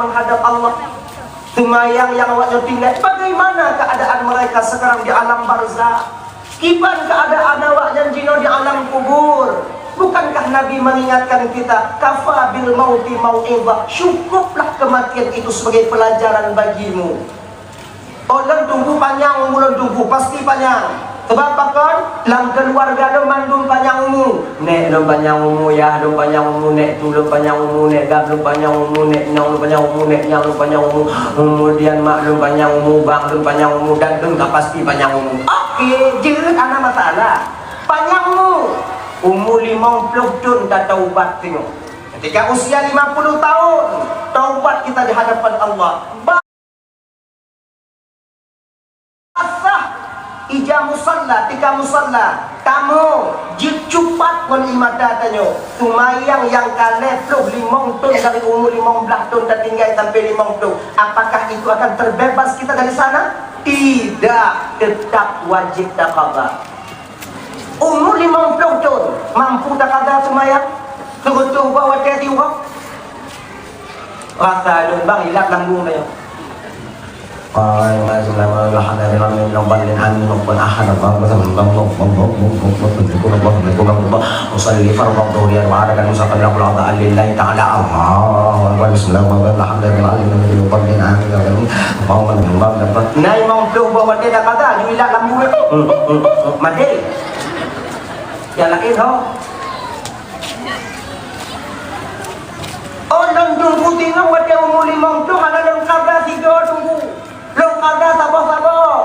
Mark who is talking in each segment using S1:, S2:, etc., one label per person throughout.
S1: menghadap Allah. Semayang yang awaknya tinggal, bagaimana keadaan mereka sekarang di alam barzakh? Kipan keadaan awaknya jino di alam kubur? Bukankah Nabi mengingatkan kita, kafa bil mauti mau'izah, cukuplah kematian itu sebagai pelajaran bagimu. Orang tunggu panjang, umur tunggu pasti panjang. Sebab apa? Dalam keluarga lo mandum panjang umur. Nek lo panjang umur ya, lo panjang umur nek tu lo panjang umur nek gab lo panjang umur nek nyong lo panjang umur nek nyang lo panjang umur. Kemudian mak lo panjang umur, bang lo panjang umur dan lo tak pasti panjang umur. Okey, jeut ana masalah. Panjang umur 50 tahun tak taubat tengok. Ketika usia 50 tahun, taubat kita di hadapan Allah. Ija musalla, tika musalla, kamu jicupat kon imada tanyo. Sumayang yang kale 5 tahun dari umur 15 tahun dan tinggal sampai 50. Apakah itu akan terbebas kita dari sana? Tidak, tetap wajib tak qada. Umur 50 tahun, mampu tak qada sumayang? Sebetul bawa tadi orang. Rasa lun bang hilap lambung tayo. Qala sallallahu alaihi wa sallam rabbana amin rabbana ahad rabbana sallallahu usalli farḍu ya wa ala kan musaqala qulada lillahi ta'ala Allah wa sallallahu alaihi wa sallam nai mong tu bawa dia kata ju ilak lambu mati ya lain ho orang tunggu tino wate umur 50 ada dalam kata 3 tunggu. Long kada sabah-sabah.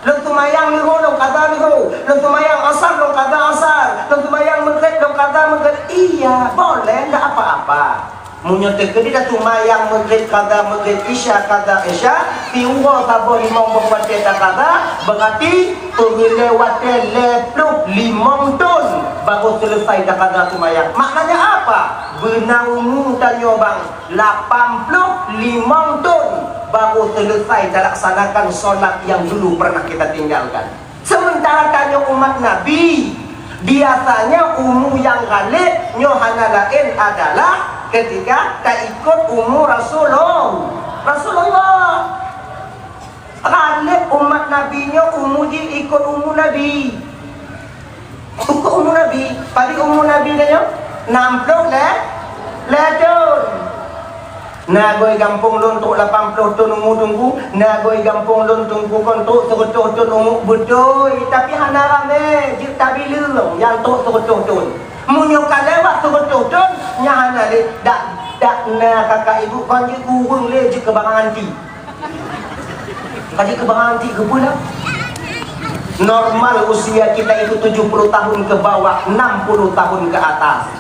S1: Long sumayang liho, long kada liho. Long sumayang asar, long kada asar. Long sumayang maghrib, long kada maghrib. Iya, boleh, tidak apa-apa. Munyotek ke dia sumayang maghrib kada maghrib isya kada isya. Tiwa sabah limang berwate kada. Berarti pengelewate lepluk 5 tahun baru selesai dah kada sumayang. Maknanya apa? Benangmu tanya bang 85 tahun baru selesai laksanakan solat yang dulu pernah kita tinggalkan. Sementara tanya umat Nabi, biasanya umur yang ghalib nyohana lain adalah ketika tak ikut umur Rasulullah. Ghalib umat Nabinya umur dia ikut umur Nabi. Ikut umur Nabi. Pada umur Nabi dia 60 tahun. Nagoi gampung lon tok 80 tahun umur tunggu, nagoi gampung lon tunggu kon tok 100 tahun umur betul, tapi hana rame je tabilung yang tok 100 tahun. Munyo kalewat 100 tahun nya hana le dak na kakak ibu kon je kurung le je ke barang anti. Kaji ke barang anti ke pula. Normal usia kita itu 70 tahun ke bawah, 60 tahun ke atas.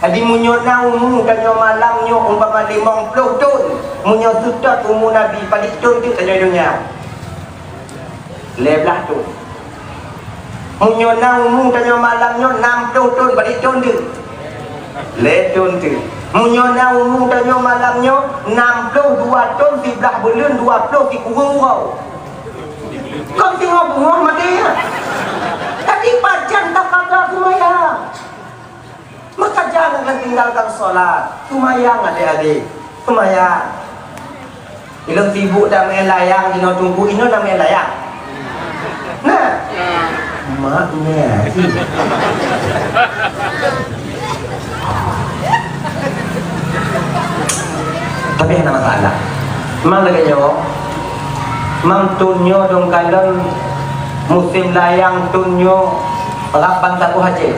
S1: Jadi munyo naumu kanyo malamnyo umpama 50 tahun. Munyo sudah umur Nabi balik tahun tu tanya dunia. 11 tahun. Munyo naumu kanyo malamnyo 60 tahun balik tahun tu. Tahun tu. Munyo naumu kanyo malamnyo 62 tahun 13 bulan 20 di kurung kau. Kau tengok bunga mati ya. Tadi pajan tak kagak semayang. Maka jangan tinggalkan sholat. Semayang adik-adik, semayang. Ilang sibuk dah main layang, dino tunggu ino dah main layang. Nah, maknya sih. Tapi ada masalah. Mang lagi jawab. Mang tunyo dong kalian musim layang tunyo rapan taku haji.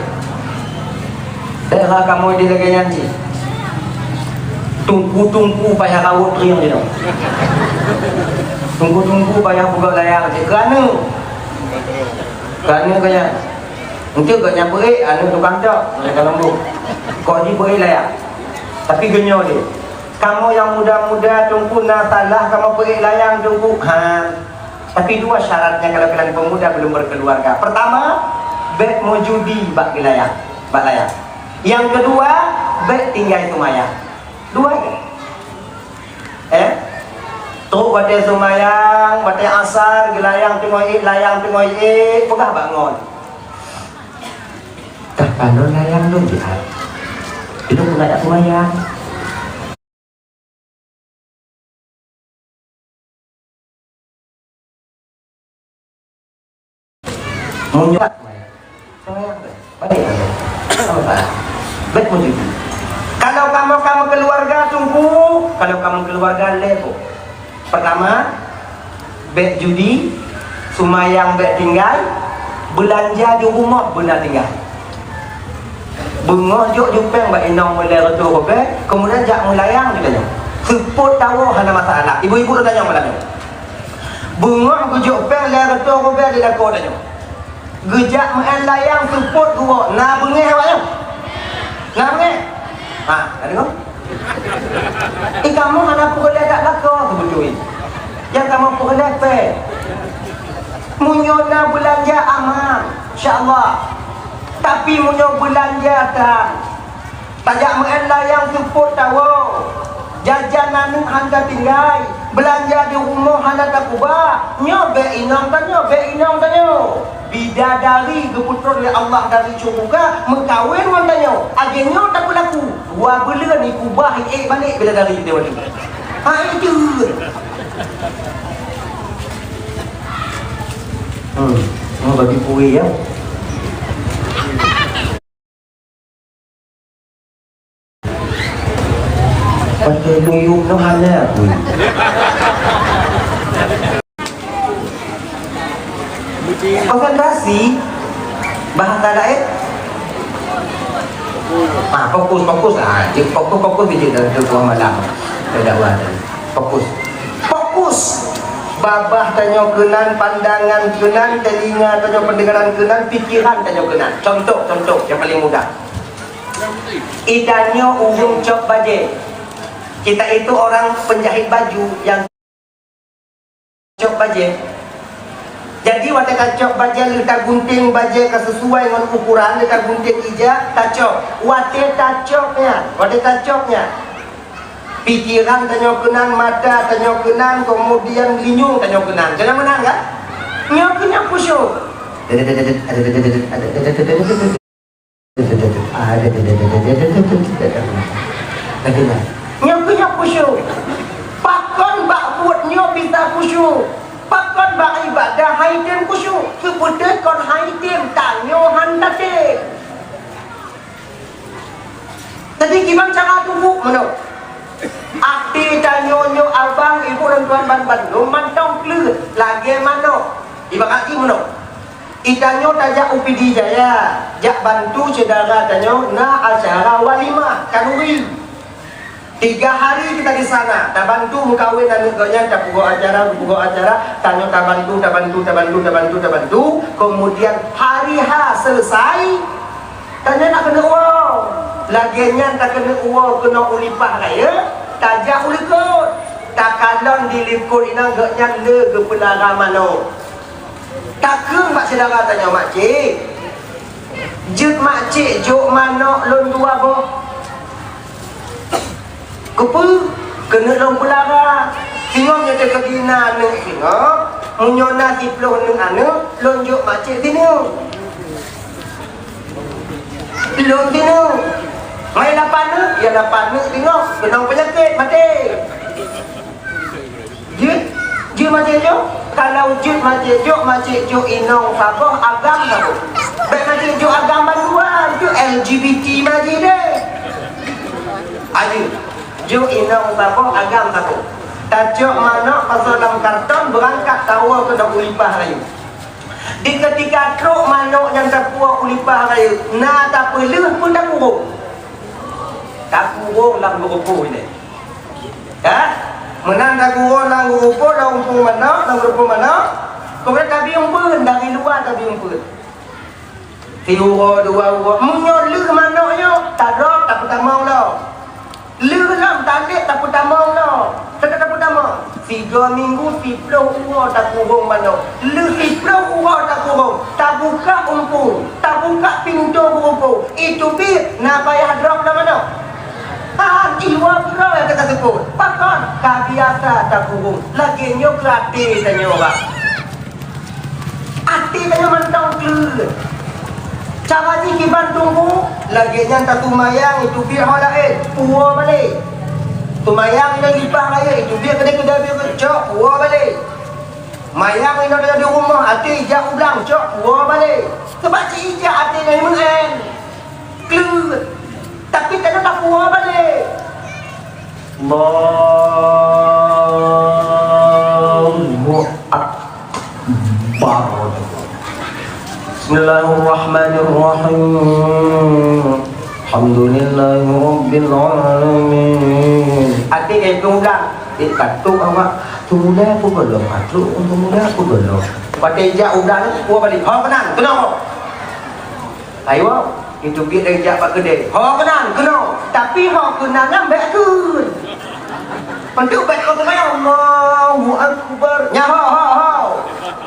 S1: Daerah kamu di lagi nyanyi. Tunggu-tunggu payah rawut riang dia. Tunggu-tunggu payah buka layar je. Kerana kaya untuk gak nyampe anu tukang cok kalau bu. Kau di beri layar. Tapi genyo dia. Kamu yang muda-muda tunggu na salah kamu beri layang tunggu. Tapi dua syaratnya kalau kalian pemuda belum berkeluarga. Pertama, bet mau judi bak layar. Bak layar. Yang kedua, bet tinggal sumayang. Dua ya. Tuk batai sumayang, batai asar, gelayang tengok layang tengok pegah bangun. Tak kalau layang lu dia. Itu pun ada sumayang. Munyok. Sayang deh. Balik aja. Apa? Bet mau judi. Kalau kamu keluarga tunggu, kalau kamu keluarga lepo. Pertama, bet judi, sumayang bet tinggal, belanja di rumah benar tinggal. Bengok juk jupeng bak inong mulai retu kobe, kemudian jak melayang dia. Seput tahu hana masalah. Ibu-ibu dah tanya malam ni. Bengok juk peng le retu kobe dia ko tanya. Gejak melayang seput gua, na bengeh awak. Na bengeh. Ha, ada kau? Kamu hana pukul tak lako kebetulan. Yang kamu pukul pe. Munyona belanja aman, insya-Allah. Tapi munyo belanja tak tajak melayang seput tahu jajanan handa tinggal belanja di rumah handa tak kubah nyo be inang tanyo bidadari keputra oleh Allah dari syurga mengkawin wan tanyo agenyo tak berlaku dua bela ni kubah balik bidadari dia wali ha itu mau bagi kuih ya. Pakai luyung no hanya aku. Konsentrasi bahasa lain. Fokus. Fokus bijak dalam tuan malam. Dakwah fokus. Babah tanyo kenan, pandangan kenan, telinga tanyo pendengaran kenan, pikiran tanyo kenan. Contoh yang paling mudah. Idanyo ujung cok baje. Kita itu orang penjahit baju yang cok baje. Jadi waktu cok baje kita gunting baje sesuai dengan ukuran, kita gunting ija tacok. Waktu tacoknya. Pikiran tanyo kenan, mata tanyo kenan, kemudian linyung tanyo kenan. Jangan menang kan? Nyo khusyuk. Nyo khusyuk. Pakon bak buat nyo bisa khusyuk. Pakon bak ibadah haiden khusyuk. Seperti kon haiden tanyo handate. Jadi gimana cara tunggu mana? Akti tanyo abang ibu dan tuan ban mantong klut lagi mana? Ibu kaki mana? Itanyo tajak UPD Jaya, jak bantu saudara tanyo na acara walimah kanuri. 3 hari kita di sana, tak bantu mukawin dan nuganya, tak buka acara, tanyo tak bantu. Kemudian hari selesai, tanyo nak kena uang, laginya tak kena uang kena ulipah raya, tajak ulikut, tak kalon diliput ina gaknya le ke pelara mano. Tak ke mak saudara tanya makcik, jut makcik jok mano lon dua boh. Kepa kena long pelara singom nyata kegina neng singom munyona siploh neng ane lonjok makcik sini lon sini mai lapan singom kenang penyakit mati jut makcik jok kalau jut makcik jok inong saboh agam saboh baik makcik jok agam banduan jok LGBT makcik deh ayo jo inong saboh agam saboh tajok mana pasal dalam karton berangkat tawa ke dak ulipah rayu di ketika truk manok yang tapua ulipah rayu na tak peleh pun tak kurung dalam grupo ini ya menang tak kurung dalam grupo dalam umpung manok kemudian tabi umpun dari luar tabi umpun si uro dua uro munyo leh manoknya tak rok tak pertama lo Lelam talik tak pertama lah. Tak pertama 3 minggu 10 uang tak kurung mana. 10 uang tak kurung. Tak buka umpung. Tak buka pintu umpung. Itu pi nak payah drop dah mana. Jiwa pura yang kita sebut. Pakon kabiasa tak kurung. Lagi nyo gratis tanya orang. Hati tanya mentang kelut. Cara ni kiban tunggu lagi yang tak tumayang itu biar lain puas balik tumayang yang lipah raya itu biar kedai biar kecok puas balik Mayang ini ada di rumah, hati ijak ulang, cok, buah balik. Sebab si ijak hati dari mengen. Kelut. Tapi tak nak buah balik. Allahu Akbar. Bismillahirrahmanirrahim. Alhamdulillahirabbil alamin. Hati itu ulang. Katuk awak tumulah aku belum katuk tumulah aku belum pakai ijak udah ni buat balik ha kenan kena ayo itu dia ijak pak gede ha kenan kena tapi ha kenan ambek kun pentuk bet kau semaya Allahu akbar nya ha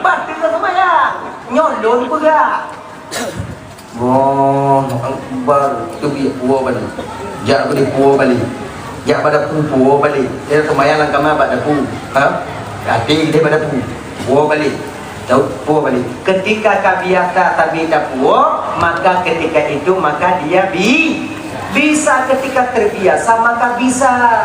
S1: bat tu semaya nyolon pegak Allahu akbar itu dia buat balik jak gede buat balik ya pada pupu balik dia semayang lang kama pada pu ha hati dia pada pu balik jauh balik ketika kabiasa tapi tak maka ketika itu maka dia bisa ketika terbiasa maka bisa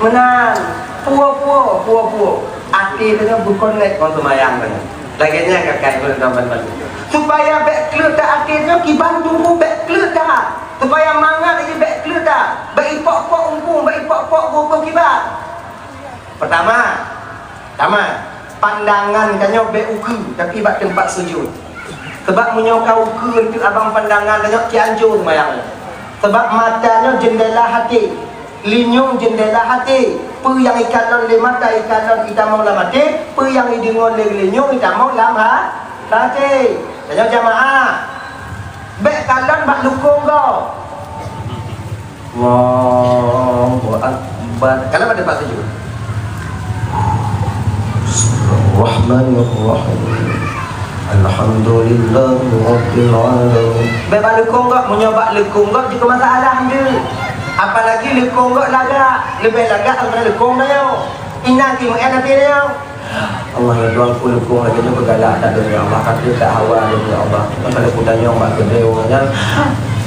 S1: menang puo hati dengan berkonek kon semayang kan laginya kakak teman-teman supaya back clear tak hatinya kibantu back clear tak supaya mangat ini baik clear tak baik pok-pok umpung baik pok-pok buku kibat pertama pandangan kanyo baik uku tapi bak tempat sujud sebab menyokau uku itu abang pandangan kanyo Cianjur semayang sebab matanya jendela hati linyung jendela hati pe yang ikalon le mata ikalon kita mau lam hati pe yang idingon le linyung kita mau lam hati kanyo jamaah Bek kalan bak lukung kau. Allahu Akbar. Kalau pada pas sujud. Bismillahirrahmanirrahim. Alhamdulillahirabbil alamin. Bek bak lukung kau menyoba lukung kau juga masalah dia. Apalagi lukung kau lagak, lebih lagak daripada lukung dia. Inang ki mengenal dia. Allah ya Tuhan ku lukung lagi juga galak tak ada ya Allah kata tak hawa ya Allah kalau ku tanya mak gede orangnya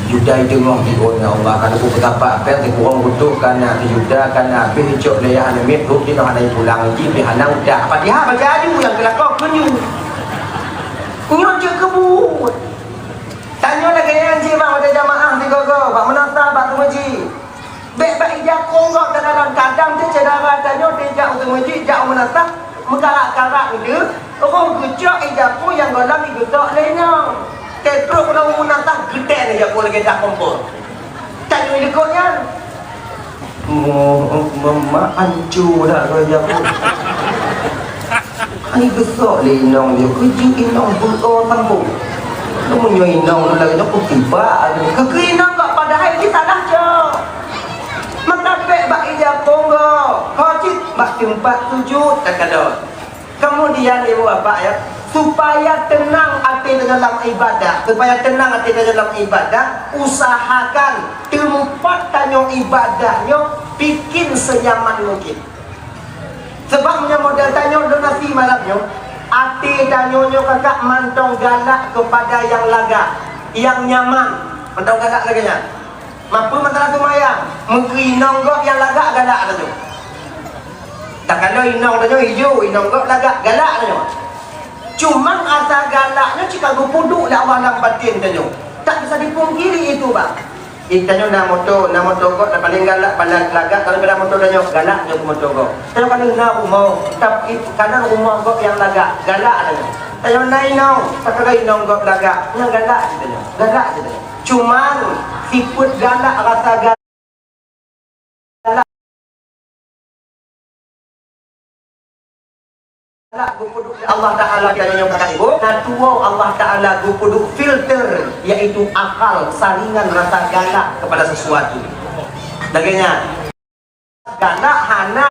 S1: Yuda dengar di ya Allah kalau ku betapa apa yang kurang butuh karena Yuda karena habis hijau layah anamit tu kita ada pulang lagi di hanang dah apa dia baca aju yang kelakau kunyu kunyu je kebut tanya lagi yang jiwa ada jamaah di gogo bak menata bak tumaji bek bak ijak konggok dalam kadang tu cedera tanya dijak tumaji jak menata mengkarak-karak dia orang kecak ijapu yang dalam igedak lainnya tetruk kalau menatang gede ni ijapu lagi tak kompor tak ada ikutnya mama hancur dah kalau ijapu ini besar lainong dia kecil inong betul tambung lu menyuai inong lagi nak tiba kekeinong tak padahal kita dah jauh maka bak ijapu kau cik bak tempat sujud tak ada. Kemudian ibu bapak ya, supaya tenang hati dalam ibadah, usahakan tempat tanyo ibadahnya bikin senyaman mungkin. Sebabnya model tanyo donasi malamnya, hati tanyo kakak mantong galak kepada yang laga, yang nyaman, mantong galak lagi nya. Mampu mentara semayang, mengkrinong gok yang lagak galak tu. Tak kalau inong tu hijau, inong gok lagak galak tu. Cuma asa galaknya jika go puduk lah alam batin tu. Tak bisa dipungkiri itu bang. Itanya nak motor gok nak paling galak paling lagak kalau beda motor tu galak je motor gok. Tapi kalau nak rumah, tapi kadang rumah gok yang lagak galak tu. Tapi nak inong, tak kalau inong gok lagak, yang galak je tu. Galak je tu. Cuma siput galak rasa galak gupuduk Allah Ta'ala yang kata ibu natuwa Allah Ta'ala gupuduk filter yaitu akal saringan rasa galak kepada sesuatu dagingnya galak hana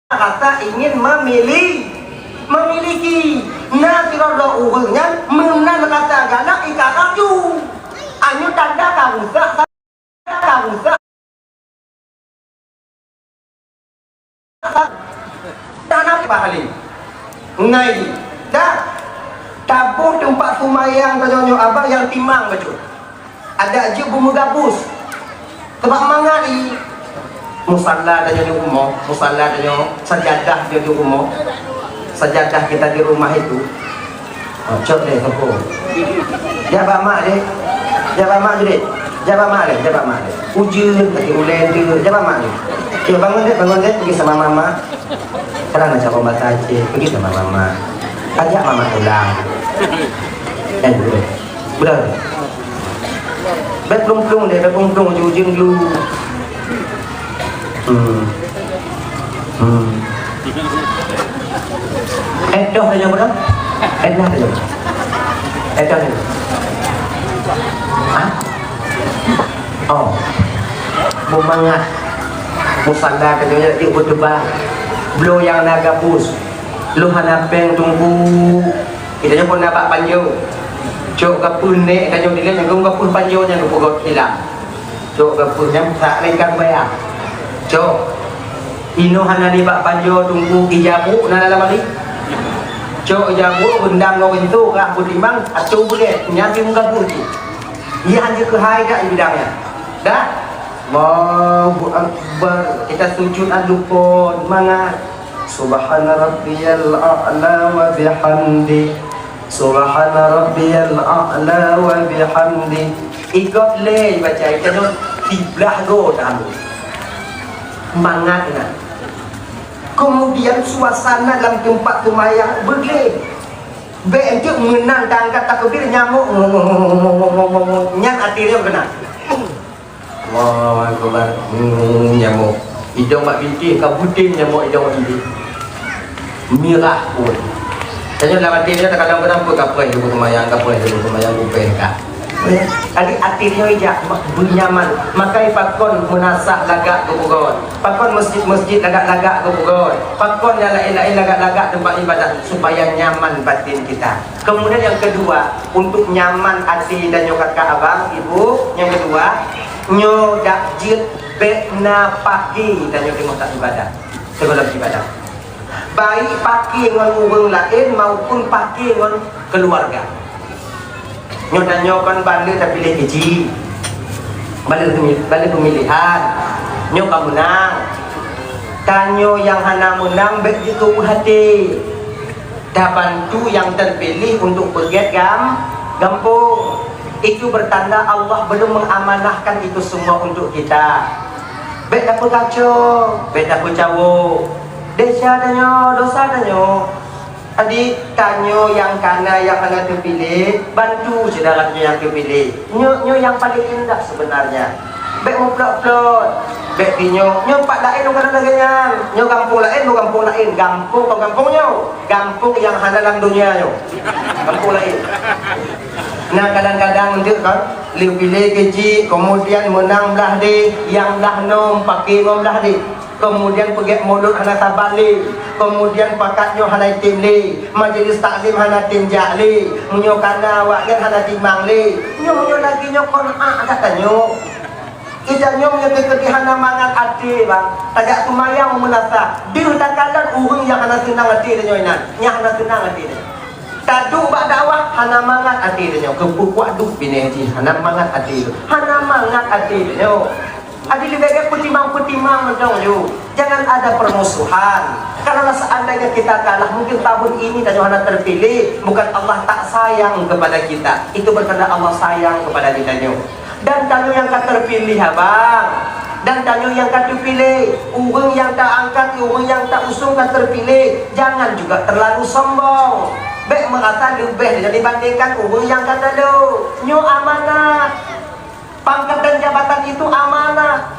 S1: rasa ingin memiliki nasirullah uhurnya menan rasa galak ikarang ju anyu tanda kamusa tanah bahali ngai dah tabuh tempat sumayang tanyo abang yang timang betul ada je bumbu gabus sebab mangali musalla dan di rumah, musalla dan sajadah di rumah, sajadah kita di rumah itu. Cok deh kamu. Jawab mak deh, jawab mak deh, jawab mak deh, jawab mak deh. Ujung lagi ulen tu, jawab mak deh. Ya bangun deh, pergi sama mama. Sekarang macam pembaca aja, pergi sama mama. Ajak mama pulang. Betul. Berplung-plung deh, berplung-plung ujung dulu. Edoh aja betul? Edoh aja. Edoh aja. Hah? Oh, bumangat. Musanda katanya di utubah. Blo yang naga pus. Lu hanapeng tunggu. Kita pun dapat panjang. Cok kapun nek kanyo dilihat yang kapun panjang yang pokok hilang. Cok kapun yang tak lengkap bayar. Cok ino hanani pak panjo tunggu ijabu nana lagi. Cok ijabu undang kau itu kah butimang atau boleh nyambi muka putih. Ia hanya kehai dak bidangnya. Dah. Allahu Akbar. Kita sujud adukon mangat. Subhana rabbiyal a'la wa bihamdi. Subhana rabbiyal a'la wa bihamdi. Ikut le baca itu tiblah go tahu. Mangatnya. Kemudian suasana dalam tempat sembahyang bergeleng. Bentuk menang tangkat takbir nyamuk nyat atirnya kena. Allahu Akbar. Nyamuk. Hidung mak binti kabutin nyamuk hidung mak binti. Mirah pun. Tanya dalam atirnya terkadang kenapa kapai itu sembahyang kapai itu sembahyang kupen kah. Adik atirnya ijak bernyaman. Makai pakon munasah lagak kebugon. Pakon masjid-masjid lagak-lagak kebugon. Pakon yang lain-lain lagak-lagak tempat ibadah supaya nyaman batin kita. Kemudian yang kedua, untuk nyaman hati dan nyokat ke abang, ibu. Yang kedua, nyodak jid bekna pagi dan nyodak tak ibadah. Sebelum ibadah. Baik pagi dengan orang lain maupun pagi dengan keluarga. Nyodan nyokan balik tapi pilih gaji, balik pemilihan, nyok menang, tanyo yang hana menang baik itu hati, dah bantu yang terpilih untuk pergi gampung. Itu bertanda Allah belum mengamanahkan itu semua untuk kita. Baik dapur kacau, baik dapur cawo, desa danyo, dosa danyo. Adik tanyo yang kana yang hanya terpilih, bantu saudaranya yang terpilih. Nyo yang paling indah sebenarnya. Baik mau plot-plot, baik dinyo, nyo pak lain orang laganya, nyo kampung lain, gampung kau kampungnya, gampung yang hanya dalam dunia nyo, kampung lain. Nah kadang-kadang dia kan, liu pilih gaji, kemudian menang belah deh, yang belah nom pakai nom belah deh. Kemudian pergi mulut hana tabali, kemudian pakatnya hana timli, majlis taklim hana tinjak li, munyo kana wakil hana timang li, nyo lagi nyo kon'a katanya. Ijak nyo menyetir hana mangan ati bang, tajak tumayang menasa, dia takalan urung yang hana senang ati dia nyoinan, yang hana senang ati dia. Tadu bak dakwah hana mangan ati dia, kepukuak duk bini haji, hana mangan ati dia, hana mangan ati dia. Adik lebih putimang macam tu. Jangan ada permusuhan. Karena seandainya kita kalah, mungkin tahun ini dan Yohana terpilih, bukan Allah tak sayang kepada kita. Itu bertanda Allah sayang kepada kita. Dan tanyo yang tak terpilih, abang. Dan tanyo yang tak terpilih, urung yang tak angkat, urung yang tak usung tak terpilih. Jangan juga terlalu sombong. Baik merasa lebih dibandingkan urung yang tak ada. Nyo amanah. Pangkat dan jabatan itu amanah.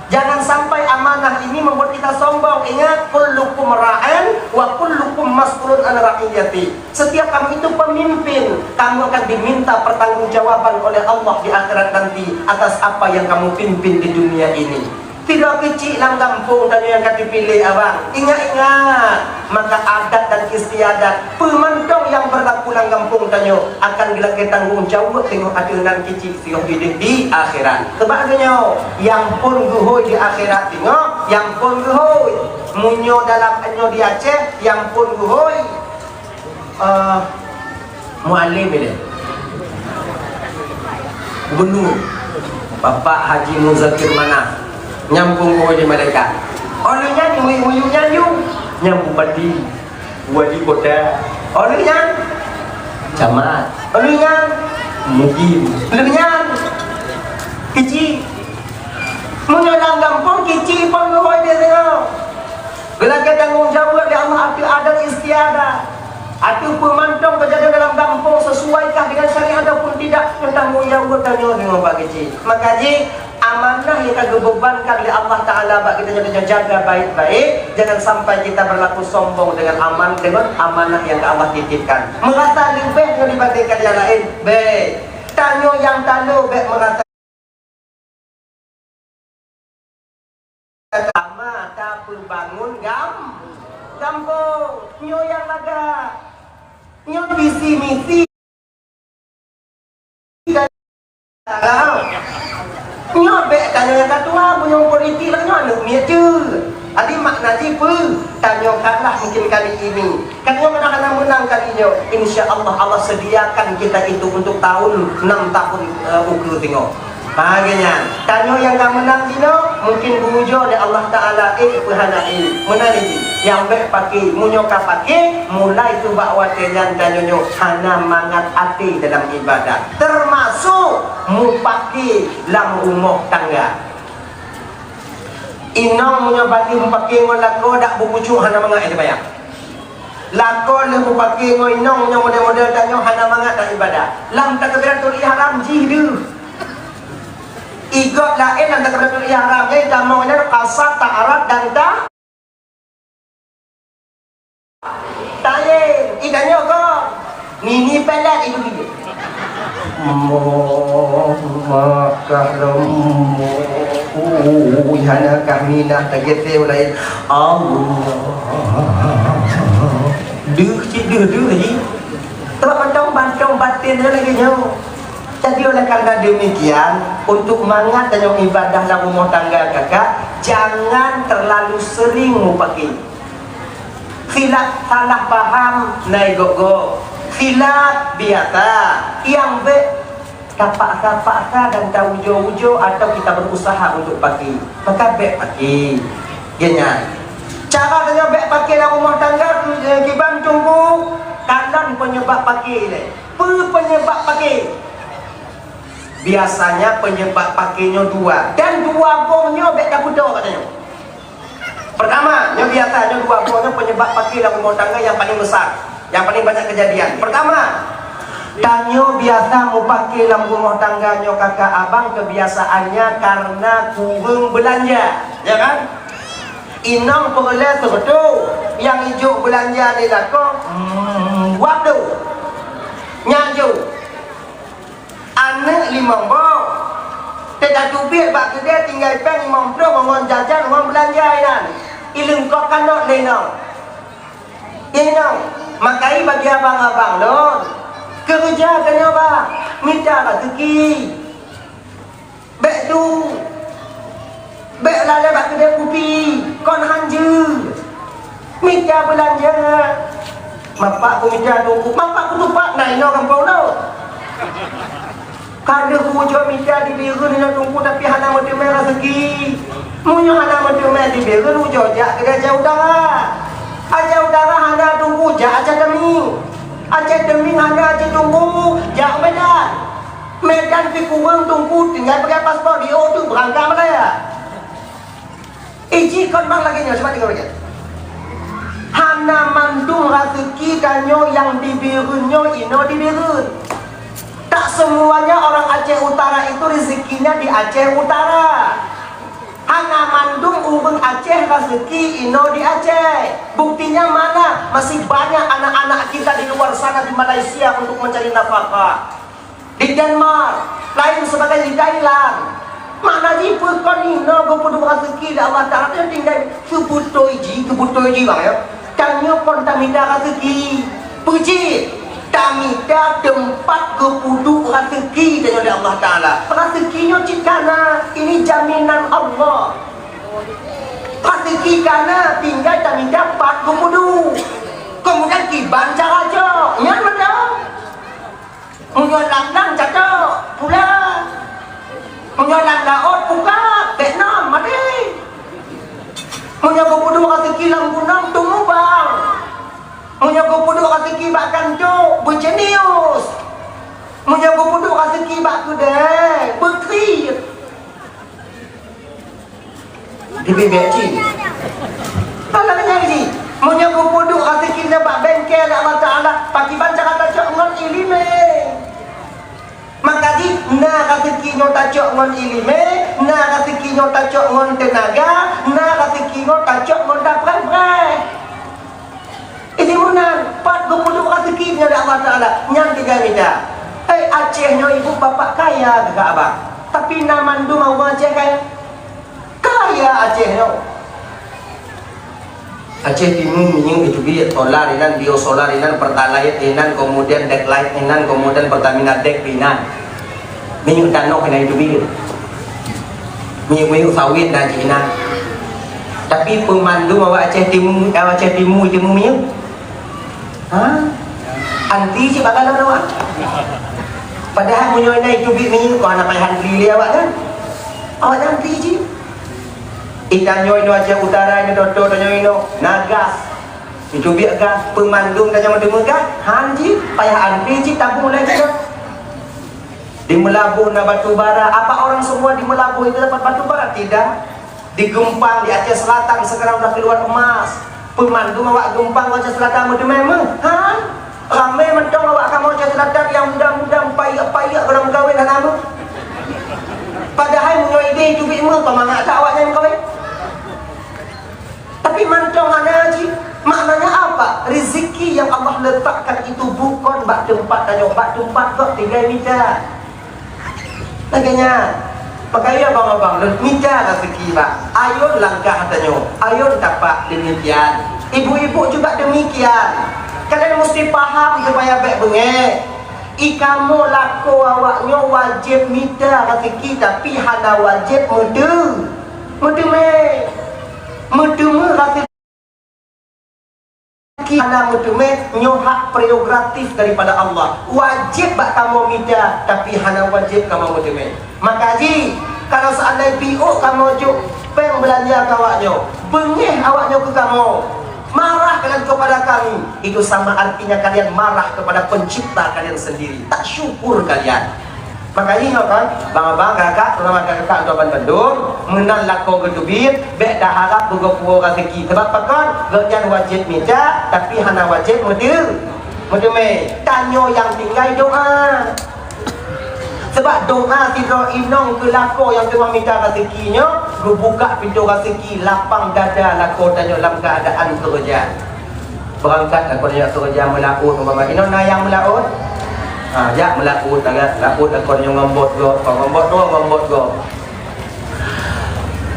S1: Jangan sampai amanah ini membuat kita sombong. Ingat, kullukum ra'in wa kullukum mas'ulun an ra'iyati. Setiap kamu itu pemimpin, kamu akan diminta pertanggungjawaban oleh Allah di akhirat nanti atas apa yang kamu pimpin di dunia ini. Tidak kecil dalam kampung tanya yang kata pilih abang. Ingat-ingat, maka adat dan istiadat pemantau yang berlaku dalam kampung tanya akan dilakukan tanggung jawab tengok adunan kecil siok hidup di akhirat. Sebabnya yang pun guhoy di akhirat tengok, yang pun guhoy munyo dalam anyo di Aceh, yang pun guhoy muallim ini. Gubernur Bapak Haji Muzakir Manaf nyambung ko di malaikat. Olehnya uyunya nyambung padi wali kota. Olehnya camat. Olehnya mungkin. Olehnya kecil. Menyolang gampang kecil pun ngoi dia tengok. Gelagak tanggung jawab di Allah ada istiadat. Atau pemantau kejadian dalam kampung sesuaikah dengan syariat ataupun tidak, tentang jawab tanya dengan Pak Kecil. Maka ji amanah yang kita bebankan oleh Allah Ta'ala bagi kita jaga baik-baik. Jangan sampai kita berlaku sombong dengan amanah yang Allah titipkan, merasa lebih dibandingkan yang lain. Baik, tanya yang tahu baik merasa sama tak bangun kampung nyo yang laga nyo visi misi nyo bek tanya yang ketua punya politik lah nyo anak mia je adi makna jipu tanyakanlah mungkin kali ini kan nyo menang kali nyo insya Allah Allah sediakan kita itu untuk tahun 6 tahun ukur tengok. Bahagianya, tanya yang gak menang dino, mungkin bujo oleh Allah Ta'ala perhanai, menari yang baik pakai, munyoka pakai, mulai tu bawa dengan tanyonyo, hana mangat hati dalam ibadah, termasuk mu pakai lam rumah tangga. Inong munyo bagi mu pakai ngolako dak bubucu hana mangat itu bayang. Lakon le mu pakai ngoinong munyo model-model tanyo hana mangat dak ibadah. Lam takbiratul ihram jihdu. Igot lain dan takbiratul ihramnya namanya qasad, ta'arad dan tayin. Ikannya kok mini pelet itu gitu. Makah lemu hana kami nak tegete lain Allah duh lagi tak bantong batin lagi nyo. Jadi oleh karena demikian, untuk mangat dan ibadah dalam rumah tangga kakak, jangan terlalu sering mu pakai. Khilaf salah paham naik go. Khilaf biasa yang kapak dan tahu ujo atau kita berusaha untuk pakai. Maka pakai. Genya. Cara dengan pakai dalam rumah tangga kiban tunggu kanan penyebab pakai ni. Penyebab pakai. Biasanya penyebab pakainya dua dan dua bongnya bek dah budak katanya. Pertama, yang biasanya dua bongnya penyebab pakai dalam rumah tangga yang paling besar, yang paling banyak kejadian. Pertama, tanyo biasa mau pakai dalam rumah tangganya kakak abang kebiasaannya karena kurang belanja, ya kan? Inang perle terdu yang hijau belanja di lako, waktu nyanju. Anak 5 bong tidak tubik bak kedai tinggal peng 50 ngon jajan ngon belanja inan ilung kok kanok lenong inong makai bagi abang-abang don kerja kena bang minta rezeki bek tu bek lale bak kedai kopi kon hanje minta belanja mapak ku minta tunggu mapak ku tupak naik no kampung no. Kada hujo minta diberi ni nak tunggu tapi hana mati merah rezeki. Munyo hana mati merah diberi hujo jak kena jauh darah. Aja udara hana tunggu jak aja demi. Aja demi hana aja tunggu jak Medan. Medan pi kurang tunggu tinggal pakai paspor dia tu berangkat Malaya. Iji kon bang lagi nyo sebab tiga bagian. Hana mandung rezeki kanyo yang diberi nyo ino diberi. Tak semuanya orang Aceh Utara itu rezekinya di Aceh Utara. Hana mandung urung Aceh rezeki ino di Aceh. Buktinya mana? Masih banyak anak-anak kita di luar sana di Malaysia untuk mencari nafkah. Di Denmark, lain sebagai di Thailand. Mana jipu kon ino gopodo rezeki da Allah Taala yang tinggal kebutoy ji bang ya. Tanya kon tamida rezeki. Puji tamida tempat kepudu rezeki dari Allah Ta'ala. Rezekinya cikana ini jaminan Allah. Rezeki kana tinggal tamida pat kepudu. Kemudian kiban cara jo nyan betul. Menyolang caca pula. Menyolang laut buka Vietnam mati. Munya ko pudo kasi kilang gunang tumubang. Munya ko pudo kasi kibak kanto berjenius. Munya ko pudo kasi kibak ku deh berkrit. Dibibek ci. Kalau nyanyi, munya ko pudo kasi kina bak bengkel Allah Taala pakiban kata cok ngon ilime. Maka di na kasiki nyo tacok ngon ilime, na kasiki nyo tacok ngon tenaga, na kasiki nyo tacok ngon dapat bre. Ini munan, 40 kasiki nyo da Allah Taala, nyang 3 meter. Aceh nyo ibu bapak kaya ke abang, tapi naman du mau Aceh kaya Aceh nyo. Aceh Timur minyak itu biar solar inan, biosolar inan, pertalite inan, kemudian decklight inan, kemudian Pertamina deck inan. Minyak danau kena itu biar. Minyak sawit dah inan. Tapi pemandu awak Aceh Timur itu minyak. Anti si bakal awak. Padahal punya itu minyak kau anak payah dia awak kan. Awak anti je. Ikan nyoy no Aceh Utara ini dodo nyoy no nagas. Itu biar gas pemandung dan yang mendengar hanji payah anti ji tabung lagi dah. Di Melabuh na batu bara, apa orang semua di Melabuh itu dapat batu bara? Tidak. Di Gempang di Aceh Selatan sekarang sudah keluar emas. Pemandung awak Gempang Aceh Selatan betul memang. Ramai mentong awak kamu Aceh Selatan yang muda-muda payah orang kawin dan nama. Padahal punya ide itu bimu pemangak tak awaknya kau. Tapi mantong ana haji, maknanya apa? Rezeki yang Allah letakkan itu bukan bak tempat tanya, bak tempat kok 3 meter. Makanya, makanya abang-abang minta rezeki pak. Ayun langkah tanya, ayun dapat demikian. Ibu-ibu juga demikian. Kalian mesti paham supaya baik bengek. Ikamu laku awaknya wajib minta rezeki tapi hana wajib mudu. Mudu me. Mudu me rezeki hana mudu me nyohak prerogatif daripada Allah. Wajib bak kamu minta tapi hana wajib kamu mudu me. Maka ji kalau seandainya PO kamu juk peng belanja awaknya, bengih awaknya ke kamu. Marah kalian kepada kami, itu sama artinya kalian marah kepada pencipta kalian sendiri, tak syukur kalian. Makanya kan, bang-bang kakak, terutama kakak untuk bandung, menang lako gedubit, bek dah harap buku-buku rezeki. Sebab pekan, gak wajib minta, tapi hana wajib mudu. Mudu me, tanya yang tinggal doa. Sebab doa tidak inong ke lako yang tengah minta rezekinya, buka pintu rezeki, lapang dada lako tanya dalam keadaan kerja. Berangkat lako tanya kerja melaut, umpama inong nayang melaut. Ya melaut agak, laut lako tanya ngambot go, ngambot go.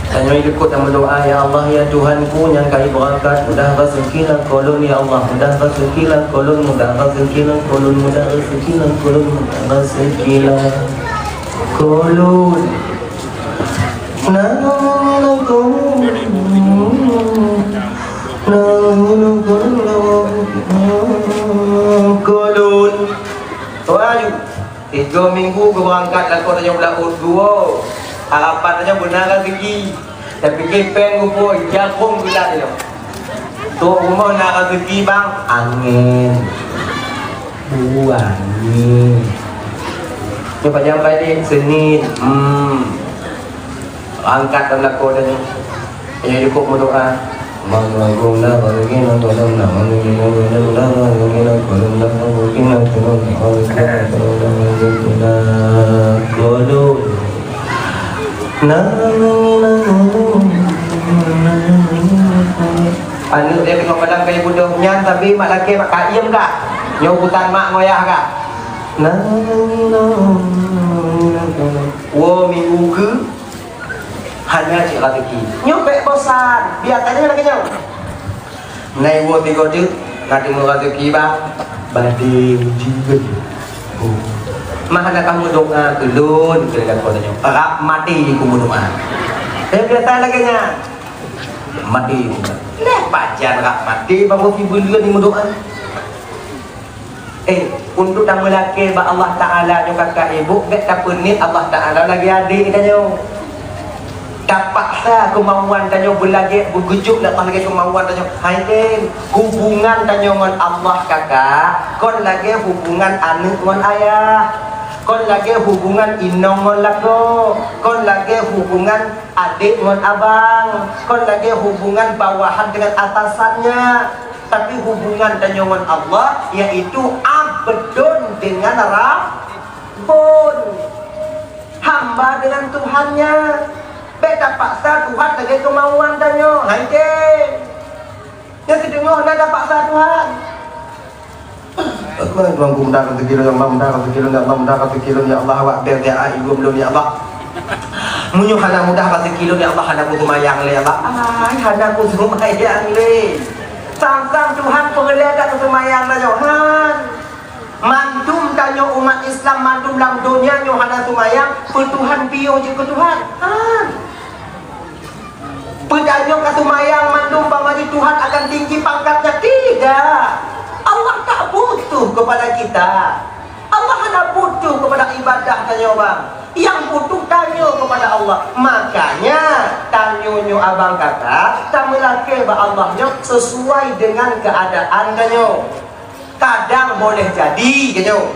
S1: Tanya ikut dan berdoa, ya Allah ya Tuhanku yang kaya berangkat, mudah rezeki lah kolon ya Allah, mudah rezeki lah kolon, mudah rezeki lah kolon, mudah rezeki lah kolon, mudah rezeki lah kolon. Kolon. Tuhan, 3 minggu berangkat laku tanya melaut dua. Harapannya benar rezeki. Tapi kepen rupa jagung gula dia. Tu rumah nak rezeki bang, angin. Angin. Coba sampai di Senin. Angkat dalam kodan ni. Yang cukup berdoa. Mangaguna bagina tolong nama bagina kolon bagina kolon. Anu dia tengok padang kayu budahnya tapi mak laki mak kaiem kak nyobutan mak ngoyah kak wo minggu ke hanya cik rezeki nyobek bosan biar tanya lagi nyok nai wo 3 jut nanti mau rezeki bang badi juga mana kamu doa gelun kira kodanya rap mati di kumu doa saya biasa lagi nya mati lepas jan rap mati baru fibulun di doa untuk tamu laki ba Allah Taala juga kakak ibu gak tak penit Allah Taala lagi adik katanya dapat sa kemauan tanyo berlagi bergujuk dapat lagi kemauan tanyo haiden hubungan tanyo dengan Allah kakak kon lagi hubungan anak dengan ayah kon lagi hubungan inong dengan lako kon lagi hubungan adik dengan abang kon lagi hubungan bawahan dengan atasannya tapi hubungan tanyo dengan Allah yaitu abdun dengan Rabbun hamba dengan Tuhannya. Beta paksa Tuhan lagi kemauan tanyo. Haide. Yang kedengar nak paksa Tuhan. Tuhan Tuhan mudah rezeki ya Allah, mudah rezeki ya Allah, mudah rezeki ya Allah, awak ber dia ibu belum ya Allah. Munyo hana mudah rezeki ya Allah, hana ku semayang le ya Allah. Hana ku semayang le. Sang-sang Tuhan pengelak semayang tanyo. Han. Mantum tanyo umat Islam mantum dalam dunia nyo hana semayang, Tuhan piyo je ke Tuhan. Han. Pedanyo kasumayang mandum pamali Tuhan akan tinggi pangkatnya. Tidak. Allah tak butuh kepada kita. Allah hanya butuh kepada ibadah tanyo bang. Yang butuh tanyo kepada Allah. Makanya tanyonyo abang kata tak melaki ba Allahnya sesuai dengan keadaan tanyo. Kadang boleh jadi gitu.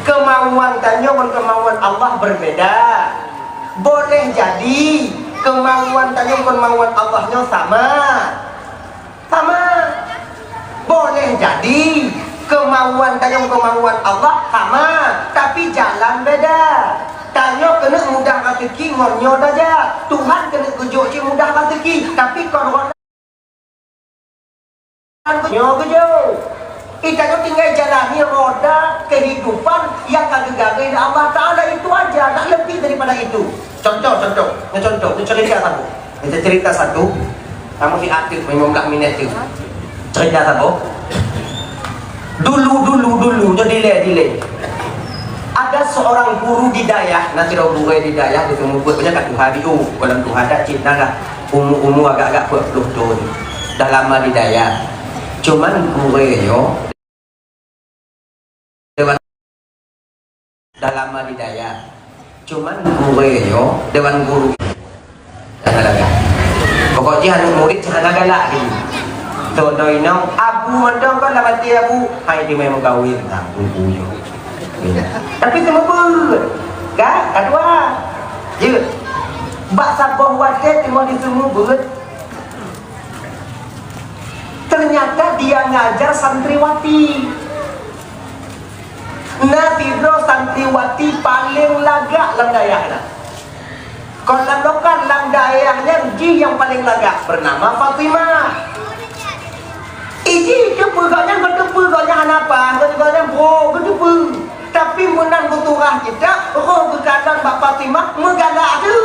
S1: Kemauan tanyo dan kemauan Allah berbeda. Boleh jadi kemauan tanyo kemauan Allahnya sama. Boleh jadi kemauan tanyo kemauan Allah sama, tapi jalan beda. Tanyo kena mudah rezeki ngonyo saja. Tuhan kena kujuk ci mudah rezeki, tapi korban ngonyo kujuk. Ikanyo tinggal jalani roda kehidupan yang kagak-kagak Allah Ta'ala itu aja, tak lebih daripada itu. Contoh, cerita satu. Kamu si aktif 15 minit tu. Cerita satu. Dulu delay. Ada seorang guru hidayah, nanti guru hidayah dia semua buatnya kat Tuhan itu. Kalau Tuhan ada cinta lah. Umur agak-agak 40 tahun. Dah lama hidayah. Cuman guru dah lama hidayah. Cuman dewan guru galak. Pokoknya anu murid jangan galak gitu. Contoh inang abu mandang kan dapat dia abu, hai dia memang kawin aku punya. Tapi semua pun, kan? Kedua, je. Bak sabah wadah cuma di semua buat. Ternyata dia ngajar santriwati. Nabi bro santriwati paling lagak dalam dayahnya. Kalau lokan dalam dayahnya ji yang paling lagak bernama Fatimah. Iji kepeganya apa? Kepeganya bro tapi menang beturah kita roh berkadang Mbak Fatimah megalak tu.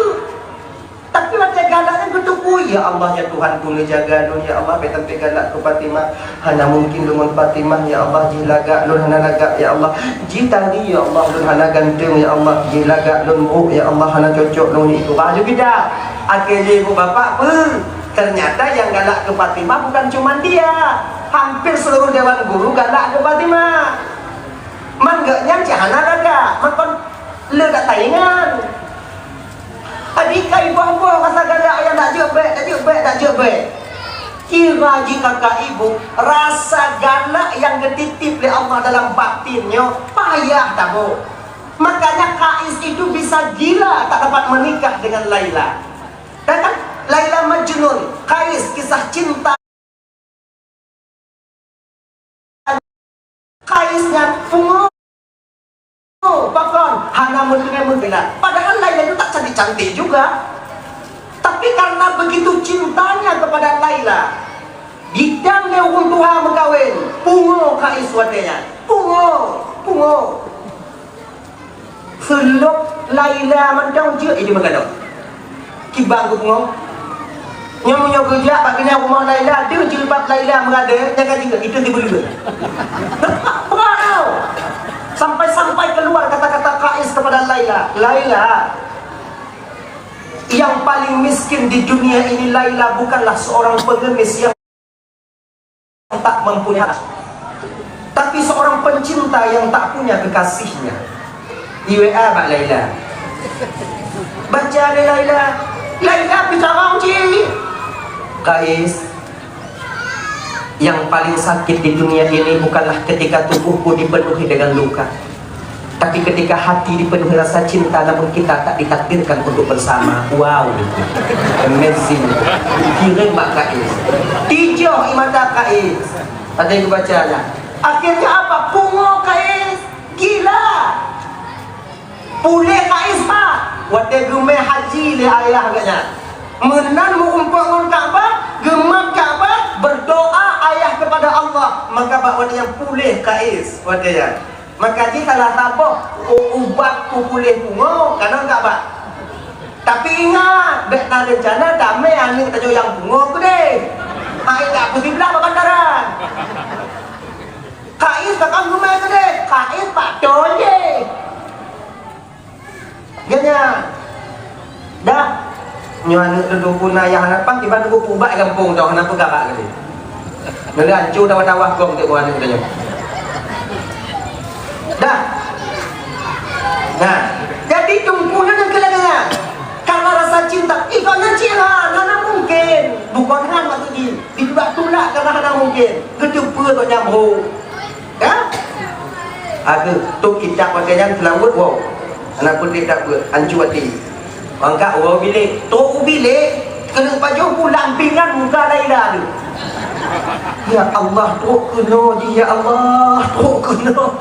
S1: Tapi macam galaknya bertupu. Ya Allah ya Tuhan ku jaga lu ya Allah betul galak ke Fatimah. Hanya mungkin dengan Fatimah ya Allah ji lagak lu hana lagak ya Allah. Ji tadi ya Allah lu hana ganteng ya Allah. Ji lagak lu ya Allah hana cocok lu ni itu baju kita. Akhirnya ibu bapak pun ternyata yang galak ke Fatimah bukan cuma dia. Hampir seluruh dewan guru galak ke Fatimah. Manggaknya cahana lagak. Makon lu tak taingan. Adik ibu rasa galak yang tak jebek. Kira jika kakak ibu rasa galak yang dititip oleh Allah dalam batinnya payah tak bu. Makanya Kais itu bisa gila tak dapat menikah dengan Laila. Dan kan Laila Majnun, Kais kisah cinta. Kaisnya fungo. Pakon hanya mendengar. Padahal Laila itu tak cantik-cantik juga. Tapi karena begitu cintanya kepada Laila, bidang dia Tuhan berkahwin. Pungo Kais wadenya. Pungo. Selok Laila mandang je ini bergadang. Kibang pungo. Nyamunya kerja baginya rumah Laila, dia jilbab Laila berada, jangan juga itu tiba-tiba. Berau. Sampai keluar kata-kata Kais kepada Laila, yang paling miskin di dunia ini Laila bukanlah seorang pengemis yang tak mempunyai anak, tapi seorang pencinta yang tak punya kekasihnya. Di WA Pak Laila, baca Laila, Laila bicara uji. Guys, yang paling sakit di dunia ini bukanlah ketika tubuhku dipenuhi dengan luka, tapi ketika hati dipenuhi rasa cinta namun kita tak ditakdirkan untuk bersama. Wow, amazing. Kirim mak Kais, tijoh imata Kais. Ada yang baca lah. Akhirnya apa? Pungo Kais, gila. Pulih Kais pak. Waktu gemai haji le ayah katnya. Menan mengumpulkan Kaabah, gemak Kaabah, berdoa ayah kepada Allah, maka bawa dia pulih Kais wadaya. Maka dia salah tabah ubat pulih pungo karena Kaabah. Tapi ingat, bekna rencana damai ani kita yang pungo tu deh. Ai tak putih belah bandaran. Kais bakal rumah tu deh. Kais pak doje. Ganya. Dah nyoan duduk pun ayah harapan tiba duduk kubak kampung dah kenapa gabak tadi. Nela hancur dawah-dawah gong tak buat ni. Dah. Nah, jadi tumpunya dengan kelengan. Karena rasa cinta, ikatnya cilah, mana mungkin. Bukan hang waktu ni, ditulak karena hana mungkin. Kecupa tak nyambung. Ya? Ada tu kita pakai yang selawat wow. Anak pun tidak buat hancur hati. Angkat orang bilik, tok bilik kena pajuh pulang pingan muka Laila tu. Ya Allah, tok kena dia, ya Allah, tok kena.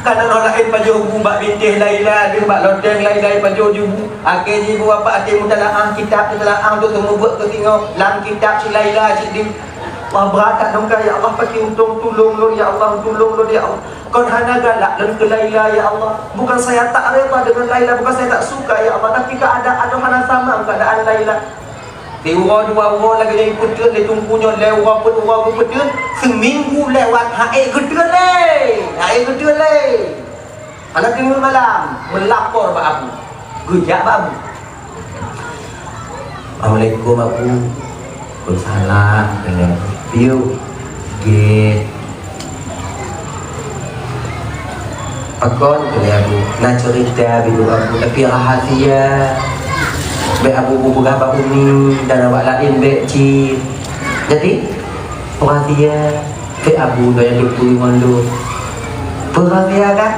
S1: Karena orang lain pajuh bumbak bintih Laila, dia buat lodeng Laila pajuh jubu. Akhirnya ibu bapa hati mutalaah kitab mutalaah tu semua buat ke tengok dalam kitab si Laila si dia. Allah beratak dong ya Allah pakai untung tolong lo ya Allah, tolong lo ya Allah. Kau hana galak dan ke Laila ya Allah. Bukan saya tak rela dengan Laila, bukan saya tak suka ya Allah, tapi keadaan hana sama keadaan Laila. Dua orang lagi dari putera dia tunggunya lewat pun orang putera seminggu lewat haik gede le. Anak tengok malam melapor pak Abu. Gejak pak Abu. Assalamualaikum Abu. Salah dengan view get akon boleh Abu nak cerita bidu Abu tapi rahasia be Abu buka Abu ni dan awak lain be ci jadi rahasia be Abu gaya dulu ngondo rahasia kan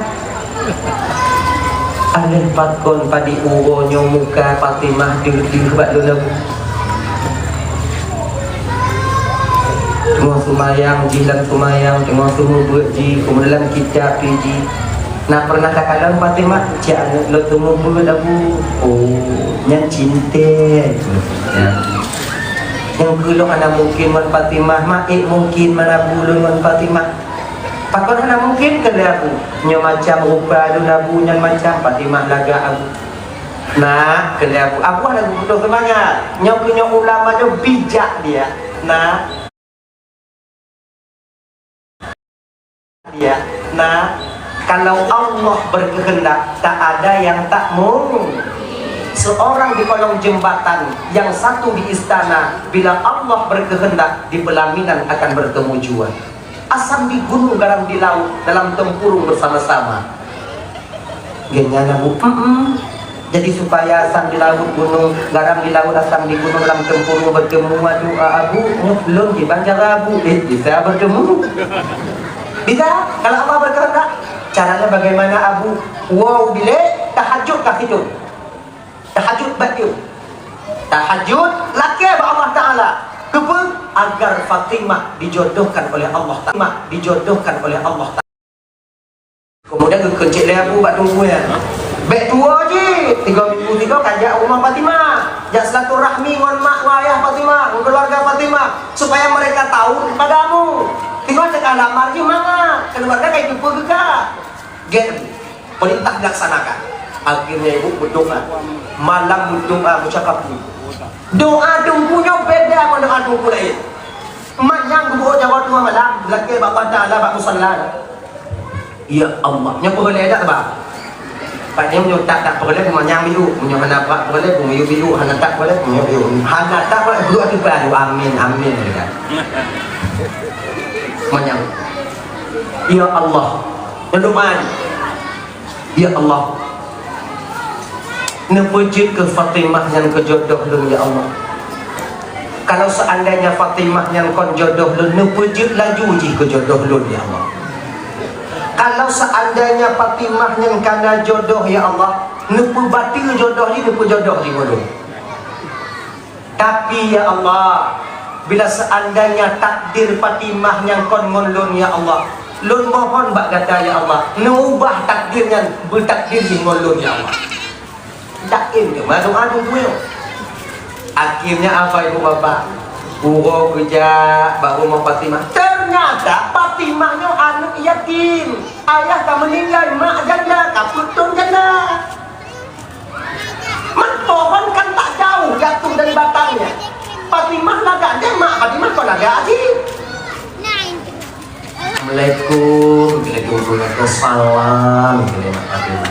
S1: alin pakon padi uronyo muka Fatimah di kebat dulu tengok sumayang jilang sumayang tengok semua berji kemudian dalam kitab ji nak pernah tak kalah Fatimah cak lo temu buat Abu oh yang cinta ya yang kelong anak mungkin wan Fatimah maik mungkin mana bulun wan Fatimah pakon anak mungkin ke Abu nyo macam rupa adun Abu nyan macam Fatimah laga Abu nak ke Abu ada betul semangat nyo ulama nyo bijak dia nah kalau Allah berkehendak tak ada yang tak mungkin. Seorang di kolong jembatan, yang satu di istana, bila Allah berkehendak di pelaminan akan bertemu jua. Asam di gunung, garam di laut, dalam tempurung bersama-sama. Gengnya Bu. Jadi supaya asam di laut gunung, garam di laut, asam di gunung dalam tempurung bertemu. Aduh Abu, belum di Banjar Abu, bisa bertemu. Bisa? Kalau Allah berkehendak, caranya bagaimana Abu? Wow, bilik tahajud kah itu? Tahajud batiu. Tahajud laki Allah Ta'ala. Kepa agar Fatimah dijodohkan oleh Allah Ta'ala. Kemudian kencik dia Abu buat tunggu ya. Baik tua je 3 minggu 3 kajak rumah Fatimah. Jak silaturahmi dengan mak ayah Fatimah, dengan keluarga Fatimah, supaya mereka tahu kepadamu. Tinggal cakap lamar je mana keluarga kayak jumpa ke kak get perintah dilaksanakan. Akhirnya ibu berdoa malam berdoa bercakap doa tunggunya beda dengan doa tunggu lain Manyang gubuk Jawa tua malam laki bapak ta'ala bapak musalla ya Allah yang boleh tak bang Pak dia punya tak boleh manyang biru punya hana tak boleh punya biru hana tak boleh punya biru hana tak boleh dua tu baru amin amin kan manyang ya Allah berdoa ya Allah Nepujud ke Fatimah yang kejodoh lu ya Allah. Kalau seandainya Fatimah yang kon jodoh lu, nepujud laju ji kejodoh lu ya Allah. Kalau seandainya Fatimah yang kana jodoh ya Allah, nepu batil jodoh ni, nepu jodoh di mulu. Tapi ya Allah, bila seandainya takdir Fatimah yang kon ngon ya Allah, lun mohon bak kata ya Allah, neubah takdirnya bertakdir di ngon ya Allah. Takdir tu, madu-adu gue. Akhirnya apa ibu bapak? Uro kerja bak rumah Fatimah. Ternyata Fatimahnya anak yatim. Ayah tak meninggal, mak janda, kaputun janda. Mak pohon kan tak jauh jatuh dari batangnya. Fatimah lagak dia, mak Fatimah kau lagak sih. Assalamualaikum, Waalaikumsalam, Mak Fatimah.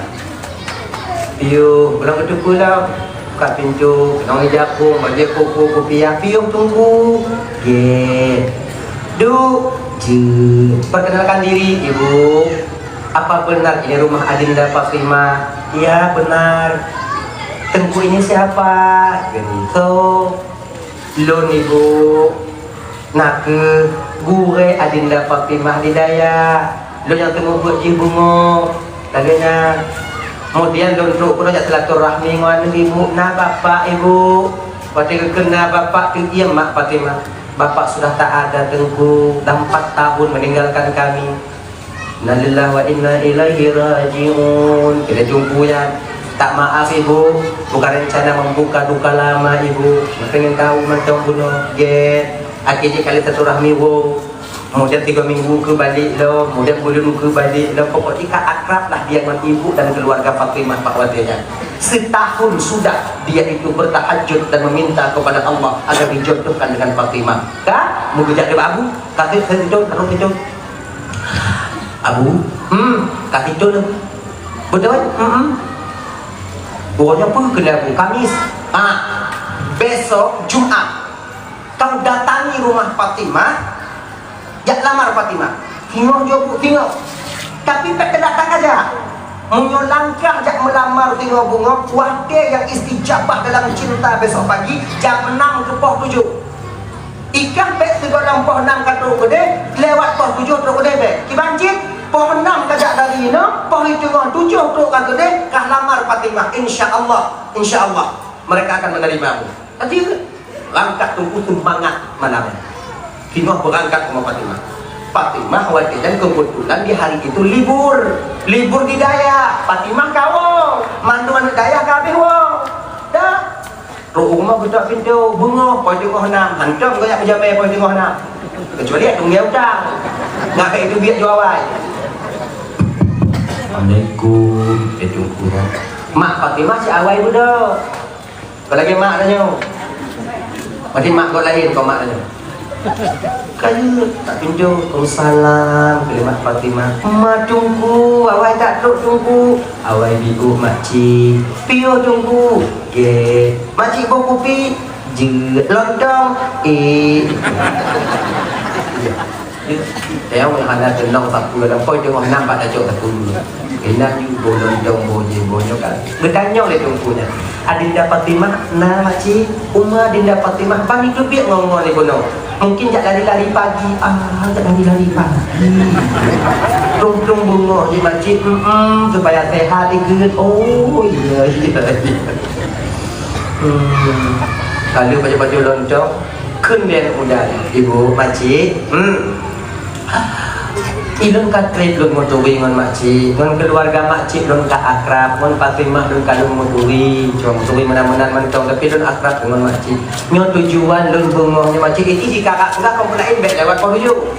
S1: Piu, pulang ke pulang, buka pintu, kenang jakung, bagi kuku kopiah. Piu tunggu, get, duk, perkenalkan diri ibu. Apa benar ini rumah Adinda Fatimah? Iya benar. Tengku ini siapa? Genito, lon ibu. Nak ke gure Adinda Fatimah di daya. Lo yang temu buat bungo, laganya. Kemudian untuk pun ajak silaturahmi dengan ibu, nah bapak ibu, waktu kena bapak tu iya mak Fatimah, bapak sudah tak ada tengku, dah 4 tahun meninggalkan kami. Innalillahi wa inna ilaihi rajiun. Kita jumpa ya. Tak maaf ibu, bukan rencana membuka duka lama ibu. Pengen tahu macam bunuh get. Akhirnya kali silaturahmi wo. Kemudian 3 minggu ke balik lo, kemudian bulan ke balik lo. Pokoknya akrab lah dia dengan ibu dan keluarga Fatimah Pak Wadinya. Setahun sudah dia itu bertahajud dan meminta kepada Allah agar dijodohkan dengan Fatimah. Kak, mau kerja dengan Abu? Kata tidur, kalau tidur. Abu, kata tidur Abu. Betul? Pokoknya pun kena Abu, Kamis. Besok Jumat kau datangi rumah Fatimah. Jak lamar Fatimah. Tengok jauh, tengok. Tapi tak datang aja. Munyo langkah jak melamar tengok bunga. Wahde yang istijabah dalam cinta besok pagi jam 6 ke poh 7. Ikan pek segolang poh 6 ke truk gede, lewat poh 7 truk gede be. Kibancit poh 6 kajak dari no, poh 7 truk kan gede kah lamar Fatimah. Insya-Allah mereka akan menerimamu. Tadi langkah tunggu semangat malamnya. Timah berangkat ke Fatimah. Fatimah dan kebetulan di hari itu libur di Dayak. Fatimah kau mantu-mantu Dayak kabeh wo. Dah. Rumah budak pintu bunga poin 6. Hantam kau yang menjamin poin 6. Kecuali ada tunggu utang. Ngak itu biar jual wai. Assalamualaikum. Tunggu. Mak Fatimah si awai budak. Kau lagi mak tanya. Mati mak kau lain kau mak tanya. Kayu tak pinjau salam kalimat Fatimah. Mak tunggu, awai tak duk tunggu. Awai biu makcik, pio tunggu. Ke, makcik bawa kopi. Je, lontong. Saya mau ada tenang tak pula dalam poin tengok nampak dah cok tak dulu. Enak juga lontong bonyo kan. Bertanya oleh tunggunya. Adinda Fatimah, nah makcik, Adinda Fatimah, bang itu biar ngomong ni bono. Mungkin jak lari-lari pagi, jak lari-lari pagi. Tung-tung bunga di masjid, supaya sehat ikut. Oh iya. Kalau baju-baju lontong, kemudian udah ibu makcik. Ilun katrit lun mutui ngon makcik, ngon keluarga makcik lun ka akrab, ngon Fatimah lun kalung mutui, cuma mutui menan-menan mentong tapi lun akrab ngon makcik. Nyon tujuan lun bungohnya makcik ini jika kakak kau pelain baik lewat penghujung.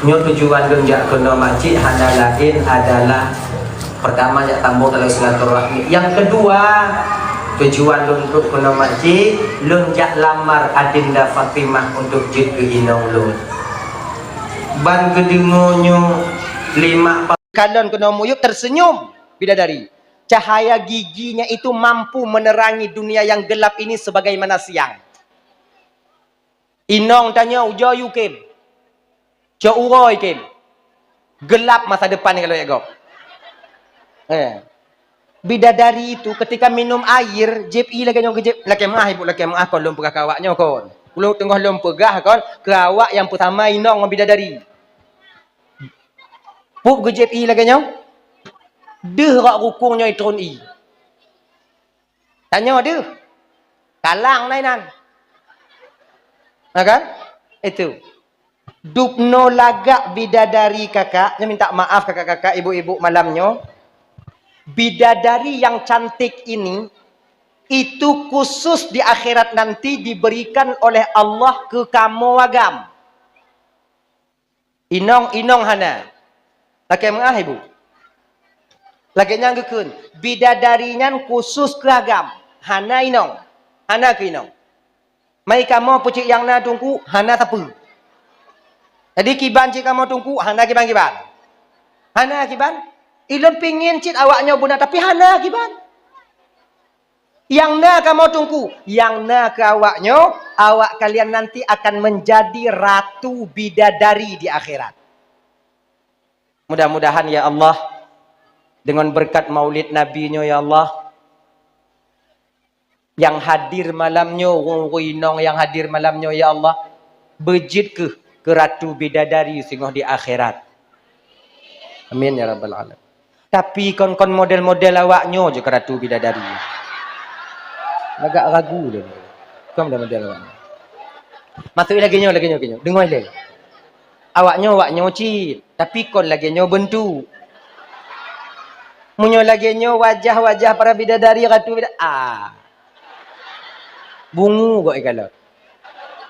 S1: Nyon tujuan lun jak kena makcik hanya lain adalah pertama jak tambah dalam silaturahmi. Yang kedua tujuan lun untuk kena makcik lun jak lamar Adinda Fatimah untuk jid ke inong lun. Ban kedengonyo 5 kalon kena muyuk tersenyum bidadari. Cahaya giginya itu mampu menerangi dunia yang gelap ini sebagaimana siang. Inong tanya ujo you kim. Jo uroi kim. Gelap masa depan ni kalau ya gop. Bidadari itu ketika minum air, JPI lagi nyong kejep, lagi mah ibu lagi mah kon lom pegah kawaknya kon. Pulau tengah lom pegah kon, kawak yang pertama inong bidadari. Puk ke JPI lagi nyong. Deh rak rukungnya itron i. Tanya deh. Kalang nainan. Nah kan? Itu. Dupno lagak bidadari kakak. Saya minta maaf kakak-kakak, ibu-ibu malamnya. Bidadari yang cantik ini, itu khusus di akhirat nanti diberikan oleh Allah ke kamu wagam. Inong hana. Laki mengah ibu. Laki nyanggukun. Bidadarinya khusus ke agam. Hana inong. Hana ke inong. Mai kamu pucik yang na tungku, hana tapu. Jadi kiban cik kamu tungku, hana kiban. Hana kiban. Ilon pingin cik awaknya buna, tapi hana kiban. Yang na kamu tungku, yang na ke awaknya, awak kalian nanti akan menjadi ratu bidadari di akhirat. Mudah-mudahan ya Allah, dengan berkat maulid nabinya ya Allah, yang hadir malamnya, wong-wong yang hadir malamnya ya Allah, bejit ke ratu bidadari singoh di akhirat. Amin ya rabbal alamin. Tapi kon model-model awaknya je ke ratu bidadari. Agak ragu dia. Kau model awaknya. Masuk lagi nyo. Dengar lagi. Awaknya cit, tapi kon lagi nyo bentuk. Munyo lagi nyo wajah-wajah para bidadari ratu bidadari. Bungu kok kalau.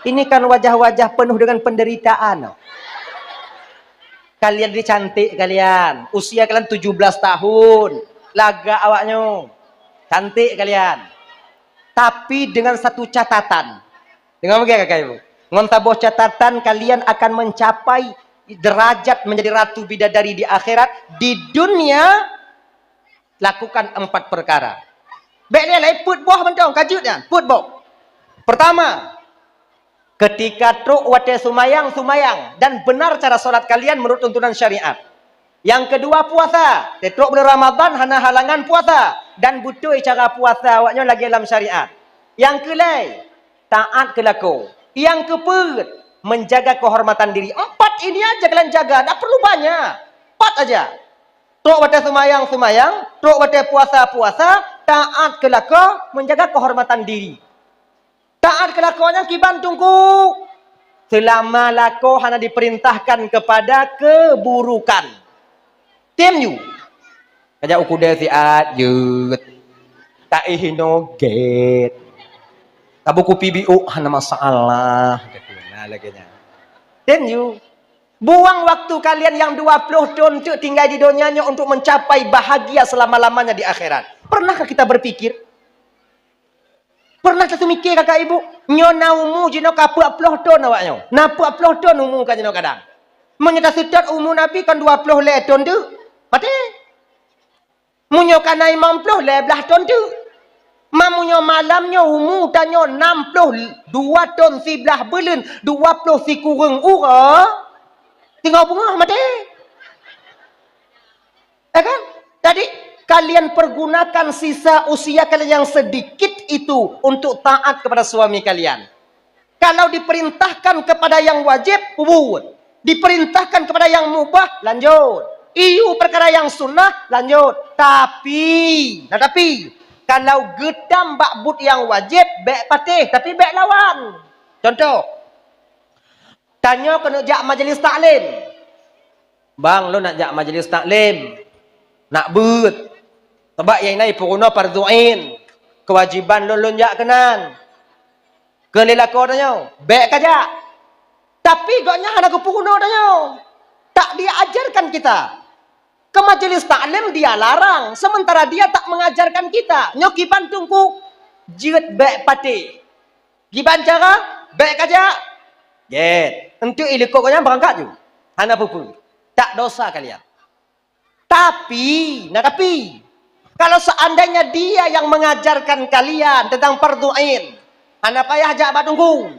S1: Ini kan wajah-wajah penuh dengan penderitaan. Kalian dicantik kalian. Usia kalian 17 tahun. Laga awaknya. Cantik kalian. Tapi dengan satu catatan. Dengan apa kakak ibu? Dengan tabuh catatan kalian akan mencapai derajat menjadi ratu bidadari di akhirat. Di dunia lakukan 4 perkara. Baik dia lah put boh mentong kajutnya. Put boh. Pertama, ketika truk wate sumayang dan benar cara solat kalian menurut tuntunan syariat. Yang kedua puasa, truk bulan Ramadan hana halangan puasa dan butuh cara puasa awaknya lagi dalam syariat. Yang kelai, taat kelaku. Yang keput, menjaga kehormatan diri. 4 ini aja kalian jaga, tak perlu banyak. 4 aja. Truk wate sumayang, truk wate puasa, taat kelaku, menjaga kehormatan diri. Taat kelakuannya kiban tunggu. Selama lako hanya diperintahkan kepada keburukan. Tim you. Kajak ukuda siat jut. Tak ihino get. Tabu kupi biu hana masalah. Nah laginya. Tim you. Buang waktu kalian yang 20 tahun untuk tinggal di dunianya untuk mencapai bahagia selama-lamanya di akhirat. Pernahkah kita berpikir? Pernah kita mikir kakak ibu, nyo naumu jino kapu aploh ton awaknya. Napu aploh ton umu kan jino kadang. Menyata sudat umu nabi kan 20 le ton tu. Mati. Munyo kanai 50 le belah ton tu. Mamunyo malamnya umu tanyo 62 ton si belah belun, 20 si kurung ura. Tinggal bunga mati. Kan? Jadi kalian pergunakan sisa usia kalian yang sedikit itu untuk taat kepada suami kalian. Kalau diperintahkan kepada yang wajib, buat. Diperintahkan kepada yang mubah, lanjut. Iu perkara yang sunnah, lanjut. Tapi, kalau gedam bakbut yang wajib, baik patih, tapi baik lawan. Contoh, tanya kena jak majlis taklim. Bang, lo nak jak majlis taklim? Nak but? Sebab yang ini puruna pardu'in. Kewajiban lonjak kenan. Kelilako tanya. Baik kajak. Tapi gaknya ada kepuruna tanya. Tak dia ajarkan kita. Ke majlis taklim dia larang. Sementara dia tak mengajarkan kita. Nyokiban tungku. Jirat baik pati. Giban cara. Baik kajak. Get. Untuk ilikoknya berangkat juga. Hana pupu. Tak dosa kalian. Tapi. Kalau seandainya dia yang mengajarkan kalian tentang fardu'ain, anda payah ajak batungku.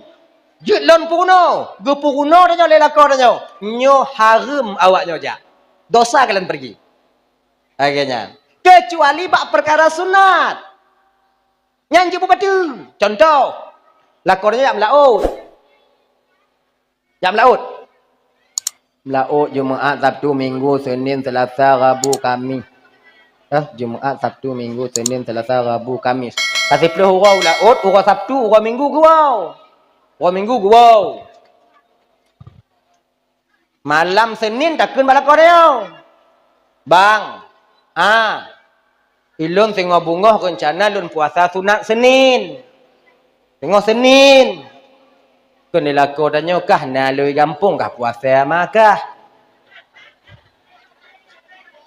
S1: Jutlon puno, gepuno danyo lelako danyo. Nyo haram awaknya aja. Dosa kalian pergi. Akhirnya.
S2: Kecuali bak perkara sunat. Yang jemput betul. Contoh. Lakornya jam laut. Jam laut. Laut Jumaat, Sabtu, Minggu, Senin, Selasa, Rabu, Kamis. Jumaat, Sabtu, Minggu, Senin, Selasa, Rabu, Kamis. Kasih peluh urau laut, urau Sabtu, urau Minggu gurau. Urau Minggu gurau. Malam Senin takkan bala koreo. Bang. Ilun tengok bungoh rencana lun puasa sunat Senin. Tengok Senin. Kena lako tanya kah nalui gampung kah puasa makah.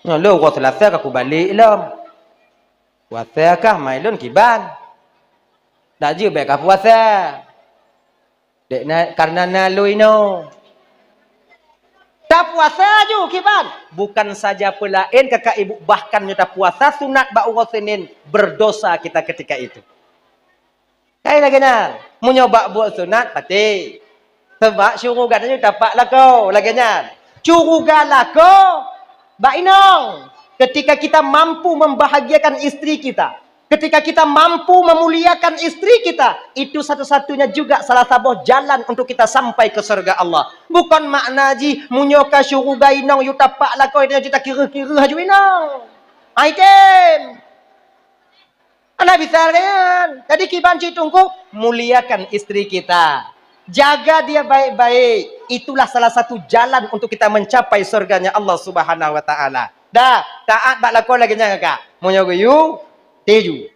S2: Lu kau Selasa aku balik lom. Puasa kah mai lun kiban. Tak je baik kah puasa. Dek karena nalui no. Tak puasa ju kiban. Bukan saja pelain kakak ibu bahkan nyata puasa sunat bak urus Senin berdosa kita ketika itu. Kayak lagi nak menyoba buat sunat pati. Sebab syurugan tu dapat lah kau lagi nak. Syurugan lah kau. Bak inong. Ketika kita mampu membahagiakan istri kita. Ketika kita mampu memuliakan istri kita, itu satu-satunya juga salah satu jalan untuk kita sampai ke surga Allah. Bukan makna ji munyoka syuruga inong yu tapak lah kau kita kira-kira haju inong. Item. Anda bisa kan? Jadi kiban tunggu muliakan istri kita. Jaga dia baik-baik. Itulah salah satu jalan untuk kita mencapai surganya Allah Subhanahu wa taala. Dah, taat bak lakon lagi nya kakak. Munyoga yu teju.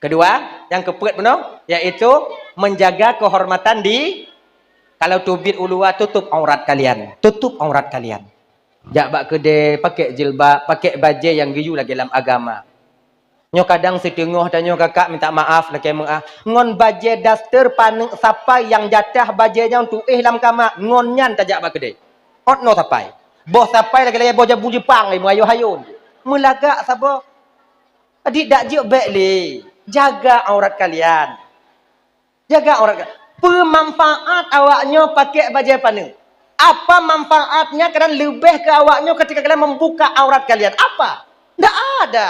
S2: Kedua, yang keempat benar, yaitu menjaga kehormatan di kalau tubit ulua tutup aurat kalian. Tutup aurat kalian. Jak bak kedai pakai jilbab, pakai baju yang giyu lagi dalam agama. Nyo kadang setengah dan nyo kakak minta maaf lagi maaf. Ngon baju daster paneng sapai yang jatah bajunya untuk dalam kamar. Ngon nyan tajak bak kedai. Ot no sapai. Boh sapai lagi boh jabu Jepang lagi mengayu-hayun. Melagak sabo. Adik dak je baik le. Jaga aurat kalian. Jaga aurat kalian. Pemanfaat awaknya pakai baju paneng. Apa manfaatnya kerana lebih ke awaknya ketika kalian membuka aurat kalian? Apa? Tak ada.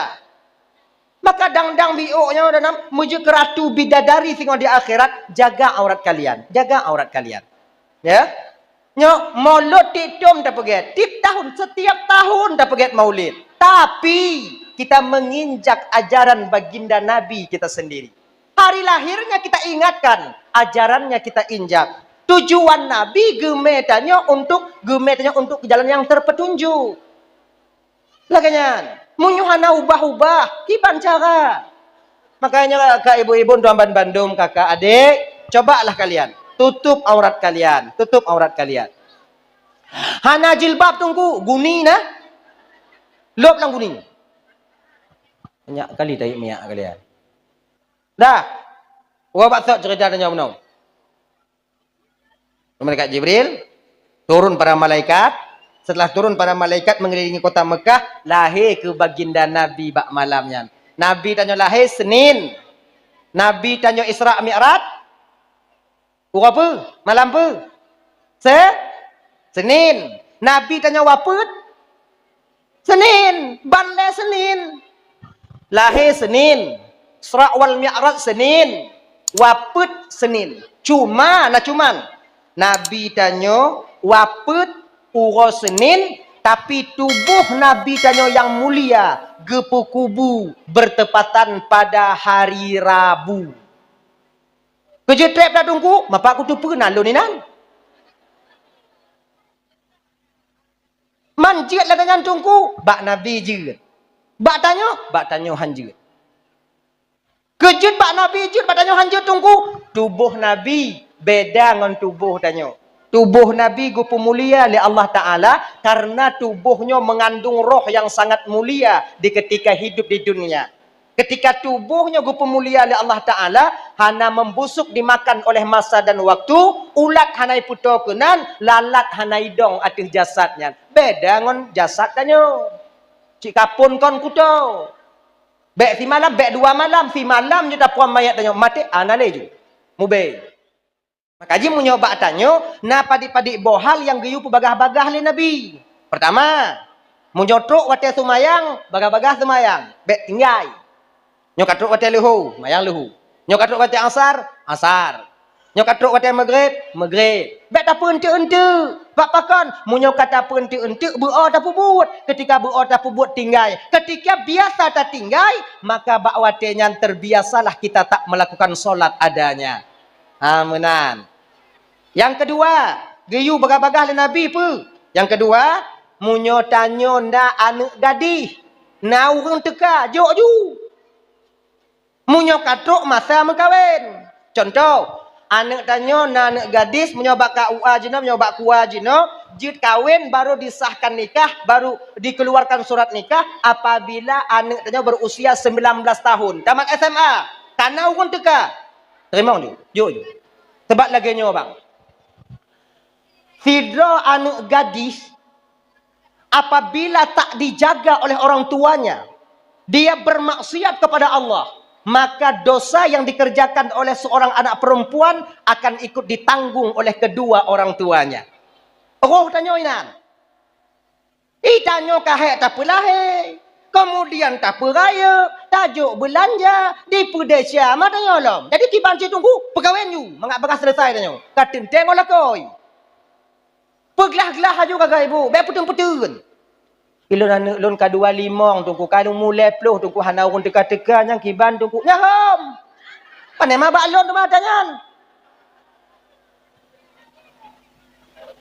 S2: Maka dang-dang biuknya dalam menuju ke ratu bidadari tengok di akhirat. Jaga aurat kalian. Jaga aurat kalian. Ya. Nyo maulid titum dah pergi. Setiap tahun dah pergi maulid. Tapi kita menginjak ajaran baginda Nabi kita sendiri. Hari lahirnya kita ingatkan, ajarannya kita injak. Tujuan Nabi gemetanya untuk jalan yang terpetunjuk. Laganya, munyuhana ubah-ubah, kiban cara. Makanya kakak ibu-ibu tuan Bandung, kakak adik, cobalah kalian. Tutup aurat kalian. Tutup aurat kalian. Hana jilbab tunggu. Guni na. Lop lang guni. Banyak kali tarik minyak kalian. Dah. Wah bakso cerita tanya menong. Malaikat Jibril. Turun para malaikat. Setelah turun para malaikat mengelilingi kota Mekah. Lahir ke baginda Nabi bak malamnya. Nabi tanya lahir Senin. Nabi tanya Isra' Mi'raj. Pukul apa? Malam apa? Senin. Nabi tanya waput? Senin. Banle Senin. Lahir Senin. Isra' wal Mi'raj Senin. Waput Senin. Cuman. Nabi tanya waput uro Senin. Tapi tubuh Nabi tanya yang mulia. Gepu kubu bertepatan pada hari Rabu. Kerja trap dah tunggu. Bapak aku tu pernah lu ni nan. Manjit lah dengan tunggu. Bak Nabi je. Bak tanya hanjit. Kejut bak Nabi je. Bak tanya hanjit tunggu. Tubuh Nabi beda dengan tubuh tanya. Tubuh Nabi gupu mulia oleh Allah Ta'ala. Karena tubuhnya mengandung roh yang sangat mulia. Di ketika hidup di dunia. Ketika tubuhnya gupu mulia oleh Allah Ta'ala. Hana membusuk dimakan oleh masa dan waktu. Ulat hanai puto kenan. Lalat hanai dong atas jasadnya. Beda dengan jasad tanya. Cik kapun kon kuto. Bek si malam, bek 2 malam. Si malam je tak puan mayat tanya. Mati anale je. Mubay. Maka je menyoba tanya. Na padik-padik bohal yang geyu pebagah-bagah oleh Nabi. Pertama, munyotruk wate sumayang, baga-baga sumayang, bet tinggai. Nyokatruk wate luhu, mayang luhu. Nyokatruk wate asar, asar. Nyokatruk wate maghrib, maghrib. Bet apa ente-ente. Pak pakan, munyo kata apa ente-ente, beror tak buat. Ketika beror tak buat tinggai. Ketika biasa tak tinggai, maka bak wate yang terbiasalah kita tak melakukan solat adanya. Menan. Yang kedua, geyu bagah-bagah le Nabi pun. Yang kedua, munyo tanyo nda anak gadis. Na urang teka, jok ju. Munyo katruk masa mengkawin. Contoh, anak tanyo na anak gadis munyo bak KUA jino, munyo bak KUA jino, jid kawin baru disahkan nikah, baru dikeluarkan surat nikah apabila anak tanyo berusia 19 tahun. Tamat SMA. Karena urang teka. Terima ju. Jok. Sebab lagi nyo bang. Fidra anak gadis apabila tak dijaga oleh orang tuanya, dia bermaksiat kepada Allah, maka dosa yang dikerjakan oleh seorang anak perempuan akan ikut ditanggung oleh kedua orang tuanya. Roh tanya inan. Tanya kahek tak pelahe. Kemudian tak peraya, tajuk belanja di Perdesya. Mak tanya lom. Jadi kiban tunggu pegawai you. Mengak bekas selesai tanya. Katin tengok lah koi. Peglah-gelah aja kakak ibu. Baik putun-putun. Ilun anak lun kadua limong tungku. Kalau mulai peluh tungku. Hana urun teka-teka. Yang kiban tungku. Nyaham. Pandai mabak lun tu matanya.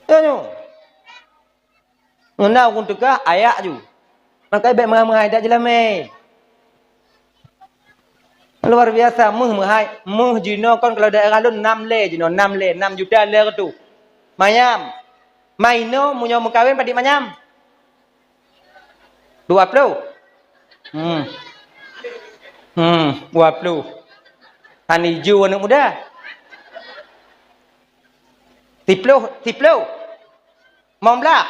S2: Tanya. Ngena urun teka ayak ju. Makanya baik mengai-mengai tak jelas meh. Luar biasa. Mengai. Jino kan kalau daerah lun 6 le. Jino 6 le. 6 juta le tu. Mayam. Maino munyo mengkawin pada manyam. 20. 20. Hani ju anak muda. Tiplo. Momlah.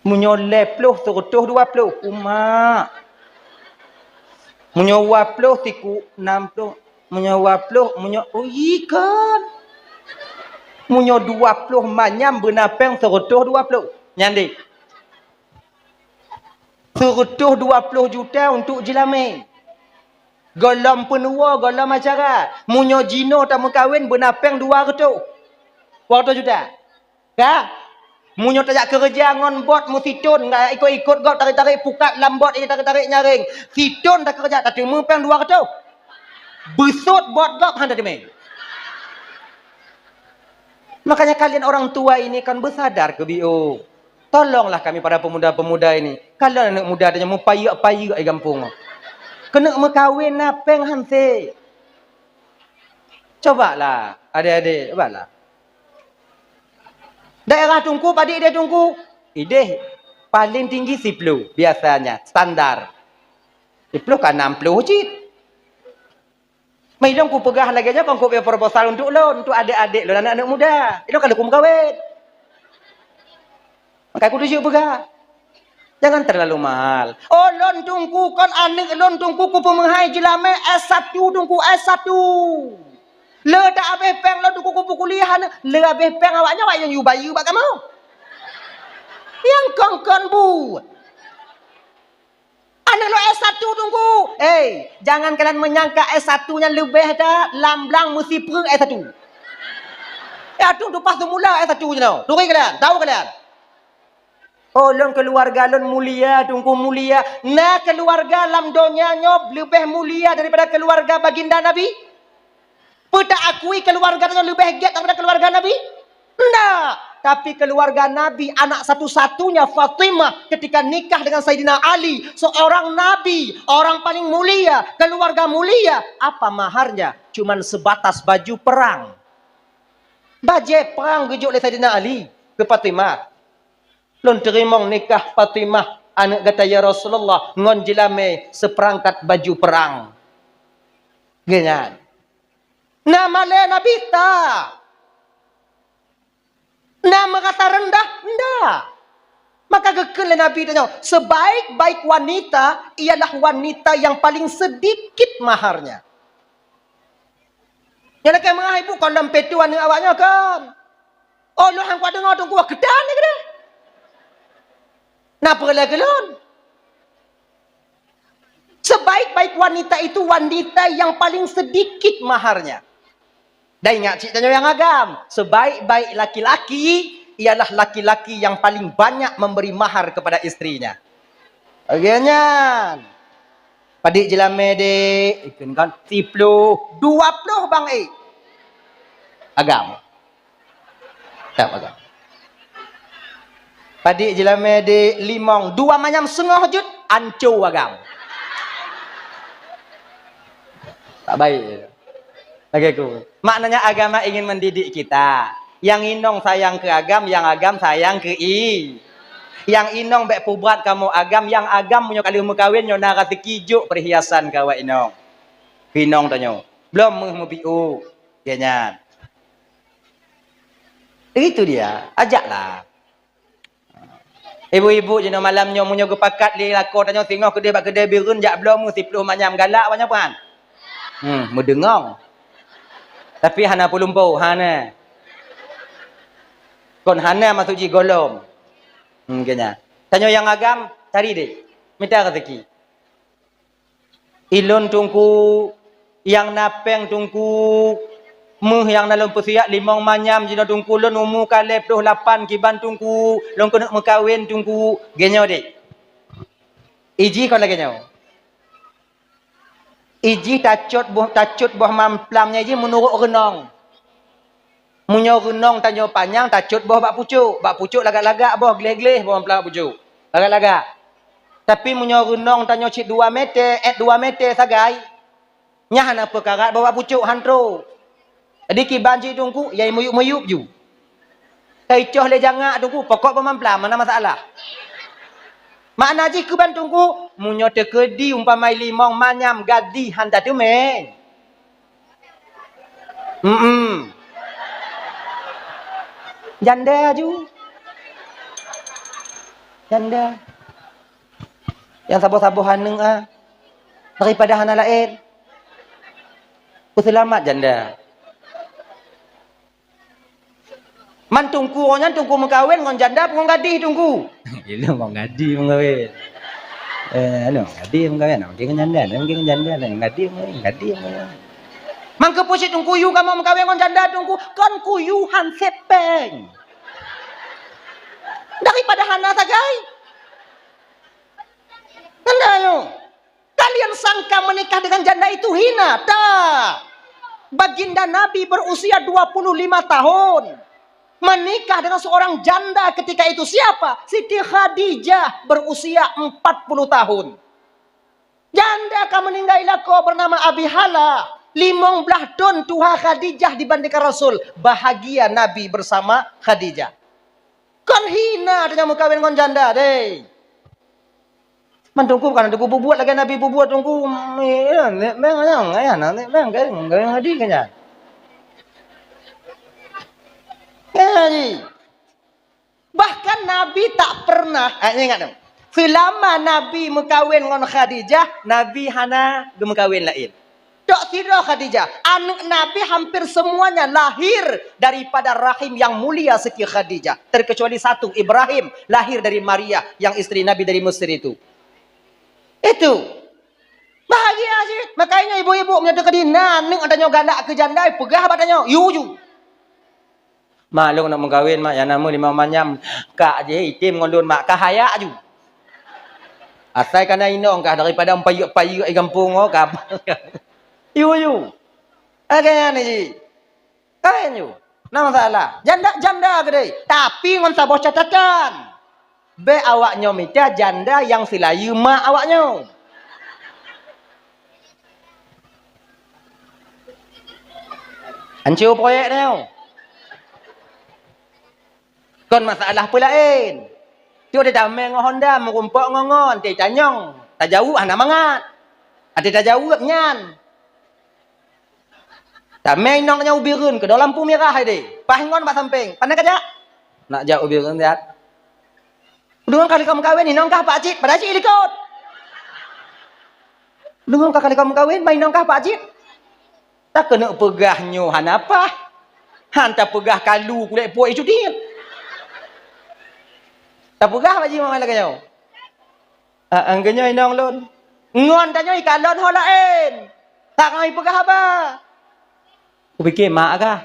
S2: Munyo leploh terutuh 20. Umak. Munyo 20 tiku 60. Munyo 20 munyo ikan. Munyo 20 manyam benapeng serutuh 20. Nyandi. Serutuh 20 juta untuk jelame. Golam penua, golam acara. Munyo jino tak mengkawin benapeng 200. 200 juta. Kak? Munyo tak kerja ngon bot musitun. Ikut-ikut gop tarik-tarik pukat lambot ini tarik-tarik nyaring. Situn tak kerja. Tak terima peng 200. Besut bot gop handa demi. Makanya kalian orang tua ini kan bersadar ke bio. Tolonglah kami para pemuda-pemuda ini. Kalau anak muda adanya mau payak-payak di kampung. Kena mengkawin napeng hanse. Cobalah adik-adik, cobalah. Daerah tungku, padik dia tungku. Ide paling tinggi 10 biasanya, standar. 10 kan 60 cit. Mai dong ku pegah lagi aja kong ku punya proposal untuk lo, untuk adik-adik lo, anak-anak muda. Itu kalau ku mengkawin. Maka aku tuju pegah. Jangan terlalu mahal. Oh, lon tungku kon anak lon tungku ku pemahai jelame S1 tungku S1. Le tak habis peng lo tungku ku kuliah le habis peng awaknya awak yang you bayu bak kamu. Yang kongkon bu. Anak lo S1 tunggu. Jangan kalian menyangka S1-nya lebih dah lamblang mesti perang S1. Ya tu pas tu mula S1 je tau. Turi kalian, tahu kalian. Oh, lon keluarga lon mulia, tunggu mulia. Nah, keluarga lam dunia nyob lebih mulia daripada keluarga baginda Nabi. Peta akui keluarganya lebih hebat daripada keluarga Nabi? Enggak. Tapi keluarga Nabi, anak satu-satunya Fatimah ketika nikah dengan Sayyidina Ali, seorang Nabi, orang paling mulia, keluarga mulia. Apa maharnya? Cuman sebatas baju perang. Baju perang gejuk oleh Sayyidina Ali ke Fatimah. Lon terimong nikah Fatimah, anak kata ya Rasulullah, ngon jelame seperangkat baju perang. Genyan. Nama le Nabi tak. Nama kata rendah, enggak. Maka kekele Nabi tanya, sebaik-baik wanita ialah wanita yang paling sedikit maharnya. Yang nak mengah ibu kondom petu anak awaknya kan. Oh, lu hang kuat dengar tunggu kedan ni ke? Napa lagi lon? Sebaik-baik wanita itu wanita yang paling sedikit maharnya. Dan ingat cik tanya yang agam. Sebaik-baik laki-laki ialah laki-laki yang paling banyak memberi mahar kepada istrinya. Akhirnya. Padik jelame dek. Ikan kan 10. 20 bang agam. Tak agam. Padik jelame dek 5. 2 macam setengah jut. Ancur agam. Tak baik. Okey ku. Maknanya agama ingin mendidik kita. Yang inong sayang ke agam, yang agam sayang ke i. Yang inong bek pubat kamu agam, yang agam punya kali mukawin nyo nara sekijuk perhiasan kawa inong. Inong tanyo. Belum mu piu. Kenya. Itu dia. Ajaklah. Ibu-ibu jenis malam nyo munyo gepakat li lako tanyo tengok kedai bak kedai birun jak belum mu 10 manyam galak banyak pan. Mu dengong. Tapi hana pulumpau, hana. Kon hana masuk ji golom. Kena. Tanya yang agam, cari deh. Minta rezeki. Ilun tungku, yang napeng tungku, muh yang dalam persiap 5 manyam, jina tungku lun umur kali 28 kiban tungku, lun kena mekawin tungku, genyo deh. Iji kau lagi genyo. Iji tacut buah mamplamnya iji menurut renong. Munyo renong tanyo panjang tacut buah bak pucuk. Bak pucuk lagak-lagak buah geleh-geleh buah mamplam pucuk. Lagak-lagak. Tapi munyo renong tanyo cik 2 meter, 2 meter sagai. Nyah na perkara buah bak pucuk hantro. Jadi kibanji tungku yai muyup-muyup ju. Kaicoh le jangak tungku pokok buah mamplam mana masalah. Makna ji kuban tungku munyo tekedi umpamai 5 manyam gadi handa tu meng. Janda ju. Janda. Yang sabuh-sabuh haneng daripada hana lain. Selamat janda. Man tungku orang tungku mengkawin ngon janda pun gadih tungku. Gila mau gadih mengkawin. Ano, gadih mengkawin. Mungkin janda, mungkin janda, gadih mengkawin. Man kepusit tungku yu kamu mengkawin ngon janda tungku, kan kuyuhan sepeng. Daripada hana sagai. Janda yo. Kalian sangka menikah dengan janda itu hina? Tak. Baginda Nabi berusia 25 tahun. Menikah dengan seorang janda ketika itu siapa? Siti Khadijah berusia 40 tahun. Janda kamu meninggal kau bernama Abi Hala. 15 tahun Tuha Khadijah dibandingkan Rasul. Bahagia Nabi bersama Khadijah. Kan hina dengan kawin dengan janda deh. Mantungku kan ada bubuat lagi Nabi bubuat tunggu. Bahkan Nabi tak pernah, ingat dong. Selama Nabi mengkawin dengan Khadijah, Nabi hana gemkawin lain. Tak kira Khadijah, anak Nabi hampir semuanya lahir daripada rahim yang mulia seperti Khadijah. Terkecuali satu, Ibrahim, lahir dari Maria yang istri Nabi dari Mesir itu. Itu. Bahagia sih. Makanya ibu-ibu menyatakan dina, ning adanya galak ke janda, pegah badannya. Yu. Mak lu nak mengkawin mak yang nama 5 manyam kak je hitim ngondon mak kahaya ju. Asal kana inong kah daripada payuk di kampung oh kah. Yu. Agaknya ni ji. Kain yu. Nama masalah. Janda gede. Tapi ngon sabah catatan. Be awaknya minta janda yang silayu mak awaknya. Hancur proyek ni. Kon masalah pula lain. Tu dia damai dengan Honda, merumpak ngongon, dia tanyong. Tak jauh, anak mangat. Ada tak jauh, nyan. Damai nong tanya ubirun, ke dalam lampu merah dia. Pahingon pak samping. Pandai kerja? Nak jauh ubirun, lihat. Dengan kali kamu kahwin, ni nongkah Pak Cik, pada Cik ikut. Dengan kali kamu kahwin, main nongkah Pak Cik. Tak kena pegahnya, han apa? Hantar pegah kalu kulit puak itu dia. Tak pegah baji mama lagi nyo. Anggenyo inong lon. Ngon tanyo ikalon ho lain. Tak ngai pegah apa. Aku fikir mak kah.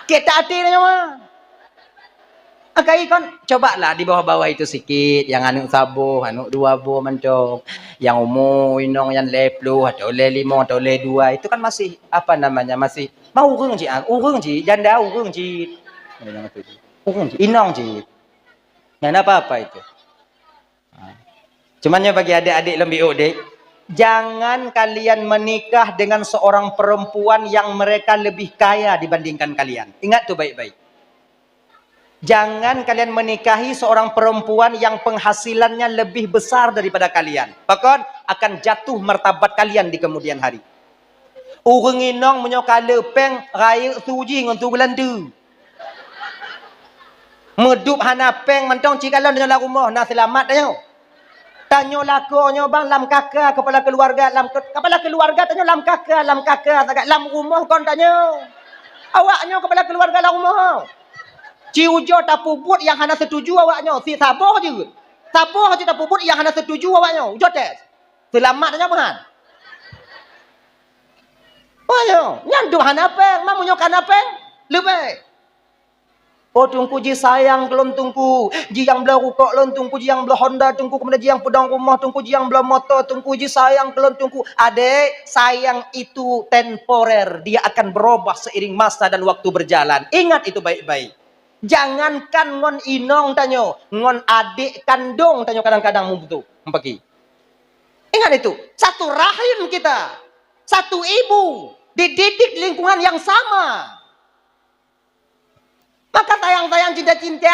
S2: Kita hati nyo mah. Akai kon cobalah di bawah-bawah itu sikit, yang anu sabuh, anu 2 buah mencong, yang umur inong yang leplu atau le 5 atau le 2 itu kan masih apa namanya masih mau urung ji, janda urung ji. Urung ji, inong ji. Yang apa itu. Cuman ya bagi adik-adik lebih dek, jangan kalian menikah dengan seorang perempuan yang mereka lebih kaya dibandingkan kalian. Ingat tuh baik-baik. Jangan kalian menikahi seorang perempuan yang penghasilannya lebih besar daripada kalian. Bahkan akan jatuh martabat kalian di kemudian hari. Urang inong menyokala peng raya suji ngon tu Belanda. Medup hana peng mentong cikalon dengan rumah nak selamat tanyo. Tanyo lakonyo bang lam kakak kepala keluarga tanyo lam kakak agak lam rumah kon tanyo. Awaknyo kepala keluarga lam rumah. Ciujo tapubut yang hana setuju awaknya. Si saboh je. Saboh je tapubut yang hana setuju awaknya. Ujo tes. Selamat tanya mahan. Oh yo, nyandu hana peng, mamunyo kana peng. Lebih. Oh tungku ji sayang kelon tungku. Ji yang belah rukuk lon tungku, ji yang belah Honda tungku, kemudian ji yang pedang rumah tungku, ji yang belah motor tungku, ji sayang kelon tungku. Adek, sayang itu temporer. Dia akan berubah seiring masa dan waktu berjalan. Ingat itu baik-baik. Jangankan ngon inong tanyo, ngon adik kandung tanyo kadang-kadang membutuh mempaki. Ingat itu, satu rahim kita, satu ibu, dididik lingkungan yang sama. Maka sayang-sayang cinta-cinta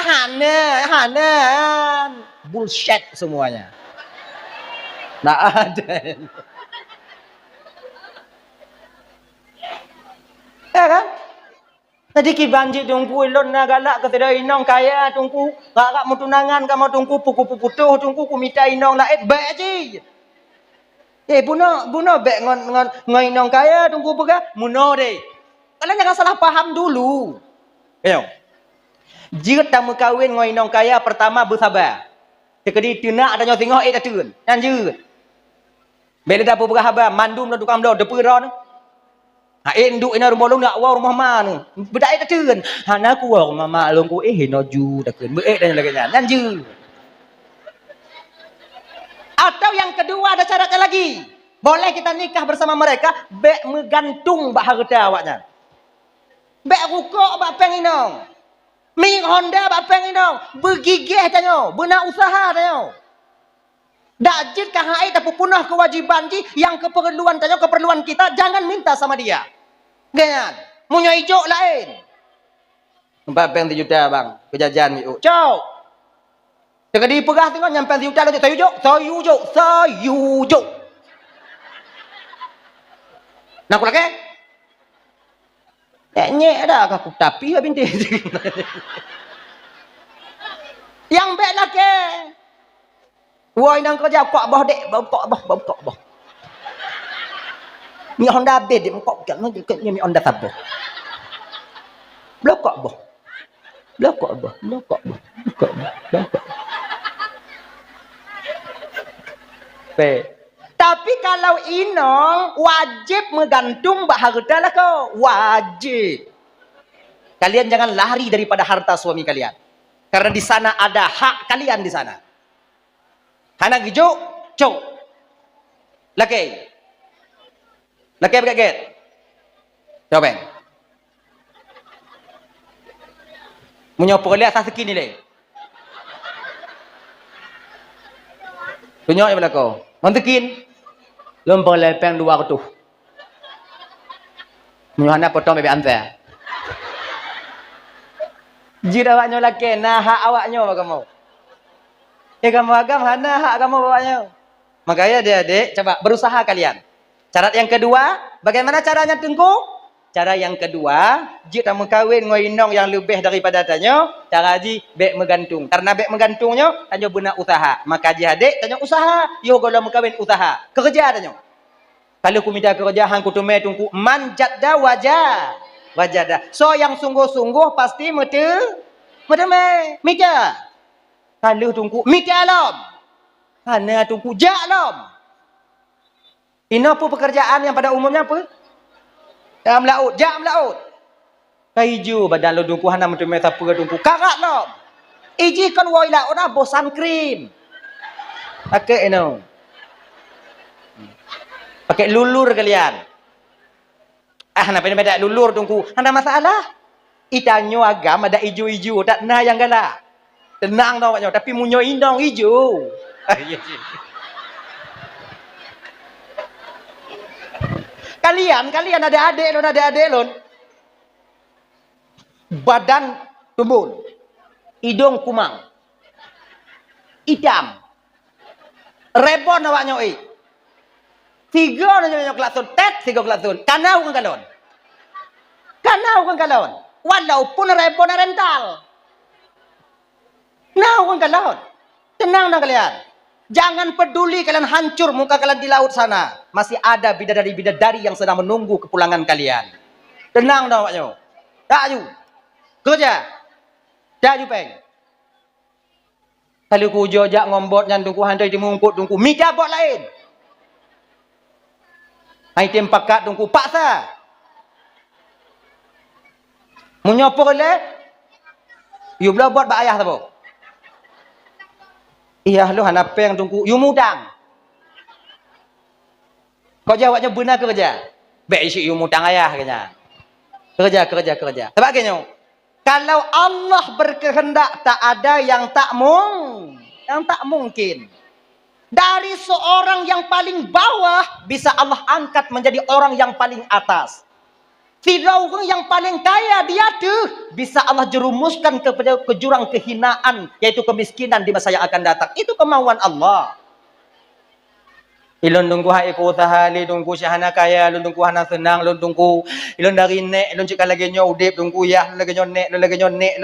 S2: hanan, bullshit semuanya. Nah ada. Ya kan? Tadi ki banjir tungku ilon na galak ke tidak inong kaya tungku kakak mau tunangan kamu tungku puku-puku tuh tungku ku minta inong lain baik aja. Buno baik ngon inong kaya tungku pega muno deh. Kalian jangan salah paham dulu. Ayo. Jika tamu kawin ngon inong kaya pertama bersabar. Sekedi tunak ada nyo tengok datun. Lanjut. Bila dapur pega haba mandum na tukang blo depu ron. Induk ina rumah long nak rumah mana bedai tak tun hana ku rumah mak long ku no ju tak tun dan lagi nanju. Atau yang kedua ada syaratnya lagi, boleh kita nikah bersama mereka bek megantung bak harta awaknya, bek rukuk bak peng inong, mi Honda bak peng inong, bergigih tanyo benak usaha tanyo. Dajit kahai tapi punah kewajiban ji yang keperluan tanyo keperluan kita jangan minta sama dia. Ganyan. Munyo ijo lain. 4 peng 3 juta bang. Kejajan yuk. Cok. Sekedi pegah tengok nyampe 3 juta lo sayujo. Nak aku lagi? Nyek ada aku tapi binti. Yang bek lagi. Woi nang kerja kok boh dek, kok boh. Mi Honda bed kok kan mi Honda sabo. Blok kok boh. Tapi kalau inong wajib menggantung bak harta lah kau. Wajib. Kalian jangan lari daripada harta suami kalian. Karena di sana ada hak kalian di sana. Hana gijo, cok. Laki berkaget. Coba. Menyopo lihat asas kini le. Tunjuk ya belakang. Mantekin. Lompo lepeng 2 kutu. Muhana potong bebek anta. Jira awaknya laki, nah hak awaknya kamu. Kamu agam hana hak kamu bawanya. Makanya adik-adik coba berusaha kalian. Syarat yang kedua, bagaimana caranya tunggu? Cara yang kedua, jika kamu kawin ngoinong yang lebih daripada tanyo, cara ji bek menggantung. Karena bek menggantungnya, tanyo benak usaha. Maka ji adik tanyo usaha, yo kalau mau kawin usaha. Kerja tanyo. Kalau ku minta kerja hang ku tume tungku manjat dah wajah. Wajada. So yang sungguh-sungguh pasti me. Mita. Kalau tunggu mita alam. Hana tunggu ja alam. Ini apa pekerjaan yang pada umumnya apa? Jam laut, jam laut. Kaiju badan lo tunggu hana metu meta apa tunggu karat lo. Iji kan woi laut na bosan krim. Pakai eno. Pakai lulur kalian. Kenapa ini beda lulur tunggu? Ada masalah? Itanyo agam ada ijo-ijo, tak na yang galak. Tenang tau maknya, tapi munyo indong ijo. Kalian ada adik lon. Badan tumbul. Hidung kumang. Hitam. Rebon awaknya Tiga nanya kelasun, tiga kelasun. Kanau kan kalon. Walaupun rebon rental. Nau kan kalon. Tenang dah kalian. Jangan peduli kalian hancur muka kalian di laut sana. Masih ada bidadari yang sedang menunggu kepulangan kalian. Tenang dah maknya. Tak ju. Kerja. Tak ju peng. Kalau ku jojak ngombot yang tunggu hantai di mungkut tunggu. Mika bot lain. Item pakat tunggu paksa. Menyopo le. You belah buat bak ayah tabo. Iya lu hanap yang tunggu. You mudang. Kau jawabnya benar kerja. Baik isi you mudang ayah kena. Kerja. Sebagainya. Kalau Allah berkehendak tak ada yang tak mungkin. Dari seorang yang paling bawah bisa Allah angkat menjadi orang yang paling atas. Firaun yang paling kaya dia tuh bisa Allah jerumuskan ke jurang kehinaan yaitu kemiskinan di masa yang akan datang. Itu kemauan Allah. Ilon tunggu hai ko tahali tunggu syahana kaya ilon tunggu hana senang ilon tunggu ilon dari nek ilon cik lagi nyo udip tunggu ya lagi nyo nek ilon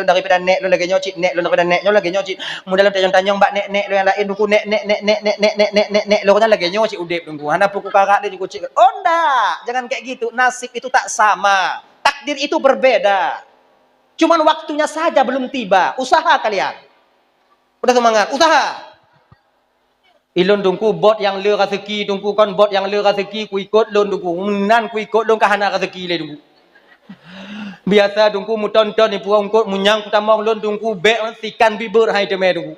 S2: daripada nek ilon lagi nyo cik nek ilon daripada nek nyo lagi nyo cik mudalam tanyong mbak nek lo yang lain tunggu nek lo kan lagi nyo cik udip tunggu hana puku kakak dia tunggu cik ndak jangan kayak gitu, nasib itu tak sama, takdir itu berbeda, cuman waktunya saja belum tiba. Usaha kalian udah semangat usaha. Ilon tungku bot yang le rezeki tungku kan bot yang le rezeki ku ikut lon tungku nan ku ikut lon kahana rezeki le tungku biasa tungku mu tonton ni puang kot munyang ku tamong lon tungku bek sikan bibur hai teme tungku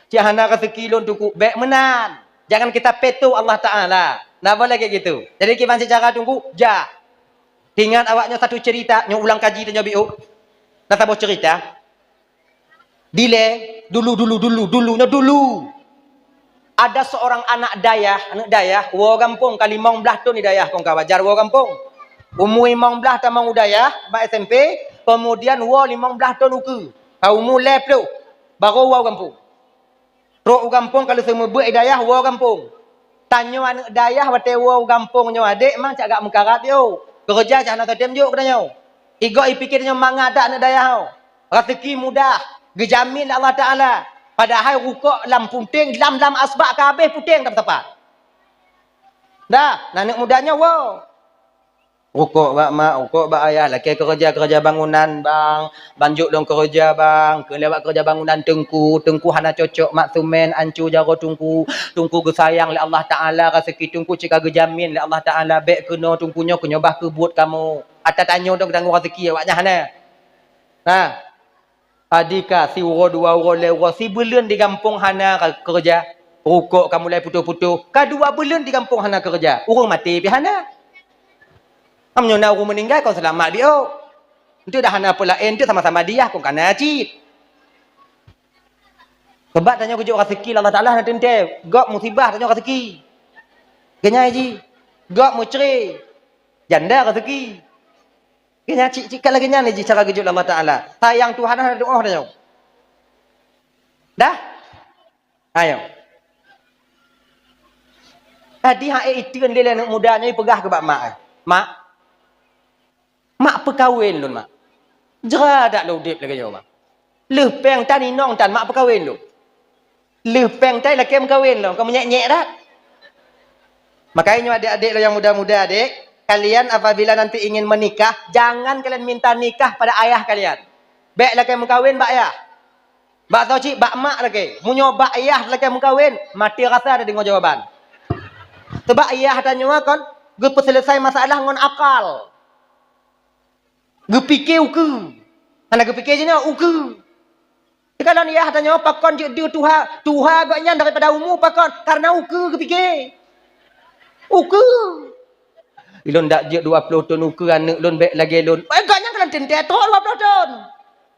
S2: cihana rezeki lon tungku bek menan. Jangan kita petu Allah Taala. Nah boleh kayak gitu. Jadi kiban secara tungku ja ingat awaknya satu cerita nyo ulang kaji dan nyobiu nah tahu cerita dile dulu ada seorang anak dayah, wo kampung kalimong belah tu ni dayah kong kawajar wo kampung. Umur 15 tamang udayah, ba SMP, kemudian wo 15 tahun uku. Kau mulai tu, baru wo kampung. Ro kampung kalau semua buat dayah wo kampung. Tanya anak dayah bate wo kampung nyo adik mang cak gak mengkarat yo. Kerja cak nak tem jo katanya. Igo ipikirnya mangada anak dayah. Rezeki mudah, dijamin Allah Taala. Padahal rukuk lam puting, lam asbak kabeh puting tak tepat. Dah, anak mudanya wow. Rukuk bak mak, rukuk bak ayah, laki kerja bangunan bang, banjuk dong kerja bang, kelewat kerja bangunan tengku hana cocok maksumen ancu jaro tungku gesayang le Allah Taala rezeki tungku cika gejamin le Allah Taala bek kena tungkunya bah kebut kamu. Ata tanyo dong tanggung rezeki awaknya hana. Nah, adika si uro dua uro lewa si bulan di kampung hana kerja rukuk kamu mulai putus-putus kedua bulan di kampung hana kerja urung mati pi hana amnyo na urung meninggal kau selamat dia itu dah hana pula ente sama-sama dia kau kana cip sebab tanya kerja rezeki Allah Taala nak tente gak musibah tanya rezeki genya ji gak mucri janda rezeki. Kena cik lagi ni cara gejut Allah Taala. Sayang Tuhan ada doa dah. Dah? Ayo. Tadi hak itu kan dia anak mudanya pegah ke bak mak. Mak perkahwin lun mak. Jera tak lu dip lagi jawab. Leh peng tani nong tan mak perkahwin lu. Leh peng tai lakem kahwin lu. Kau menyek-nyek dah. Makanya adik-adik lo yang muda-muda adik, kalian apabila nanti ingin menikah, jangan kalian minta nikah pada ayah kalian. Baiklah kalian mengkawin bak ayah. Bak tahu cik, bak mak lagi. Munyo bak ayah lagi mengkawin, mati rasa ada dengar jawaban. Sebab ayah tanya kan, gue selesai masalah dengan akal. Gue fikir uku. Anak gue fikir je ni uku. Kalau ayah tanya pakon je dia Tuhan agaknya daripada umur pakon karena uku gue fikir. Uku. Ilon dak je 20 ton uku anak lon baik lagi lon. Agaknya kan tentet 20 ton.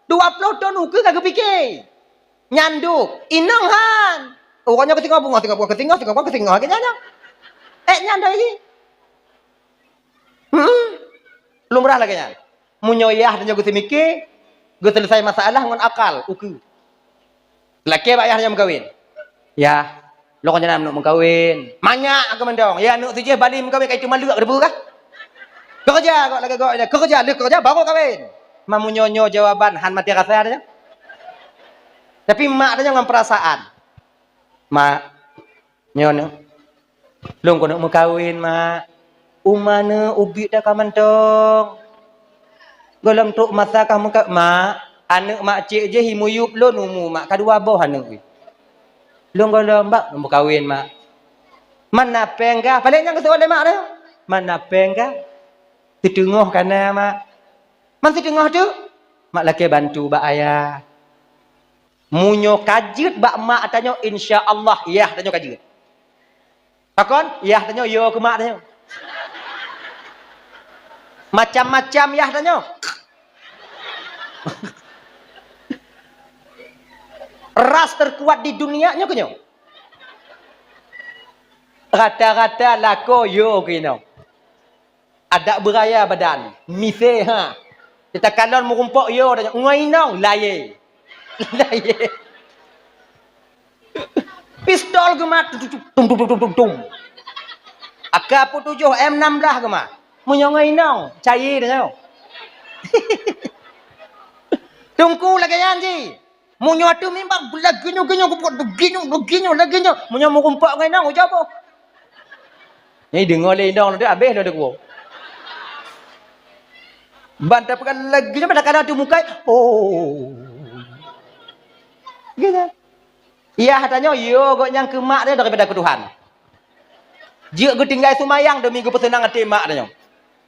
S2: 20 ton uku kagak fikir. Nyanduk, inang han. Orangnya ketinggal bunga, ketinggal kenyanya. Nyanduk lagi. Lumrah lagi nya. Munyoyah dan gue mikir, gue selesai masalah dengan akal, uku. Laki ayahnya mengkawin. Ya, lo kan jangan nak mengkawin. Banyak aku mendong. Ya, nak tu je balik mengkawin kayak cuma luak debu kah? Kerja kau lagi kau kerja baru kawin. Mamunyonyo jawaban han mati rasa ada. Tapi mak ada dengan perasaan. Mak, nyono. Belum kau nak mengkawin mak. Umana ubi dah kamantong. Golong tok masa kamu mak, anak mak cik je himuyup lo numu mak kadua boh anak we. Long golong mak mau kawin mak. Mana pengga? Paling yang kesoal mak dah. Mana pengga? Ditengah kana mak. Man ditengah tu. Mak laki bantu bak ayah. Munyo kajut bak mak tanya insya-Allah iya tanya kajut. Pakon? Iya tanya yo ke mak tanya. Macam-macam ya tanya. Ras terkuat di dunianya kenyo. Rata-rata lako yo kino. Ada beraya badan. Mise ha. Kita kalon murumpok yo tanya. Ngoinong laye. Laye. Pistol gemat tum. AK-47 M16 gemat. Munyongai nong, cair tanya. Tungku lagi janji. Munyo tu memang laginya begini. Munyo mau kumpak ngai nong, ujab apa? Ni dengar lendong tu habis dah deku. Bantap kan laginya pada kadang tu muka. Oh. Gitu. Iya katanya yo kok yang ke mak dia daripada ke Tuhan. Jika gue tinggal sumayang demi gue pesenang hati mak tanya.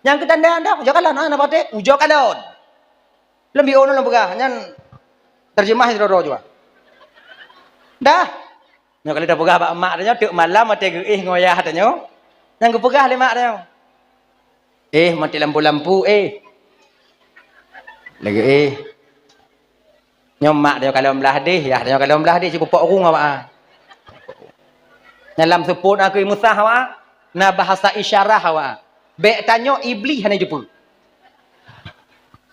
S2: Yang kita anda ujakalon ana pate ujakalon. Lebih ono lembaga nyan terjemah ro juga. Dah. Nya kali dah pegah bak mak tanya tek malam mate geih ngoyah tanya. Yang gue pegah le mak tanya. Mati lampu-lampu Lagi Nyom mak tanya kalau belah deh ya tanya kalau belah deh cukup pok rung awak. Dalam seput aku musah awak. Na bahasa isyarah awak. Bek tanya iblis hanya jumpa.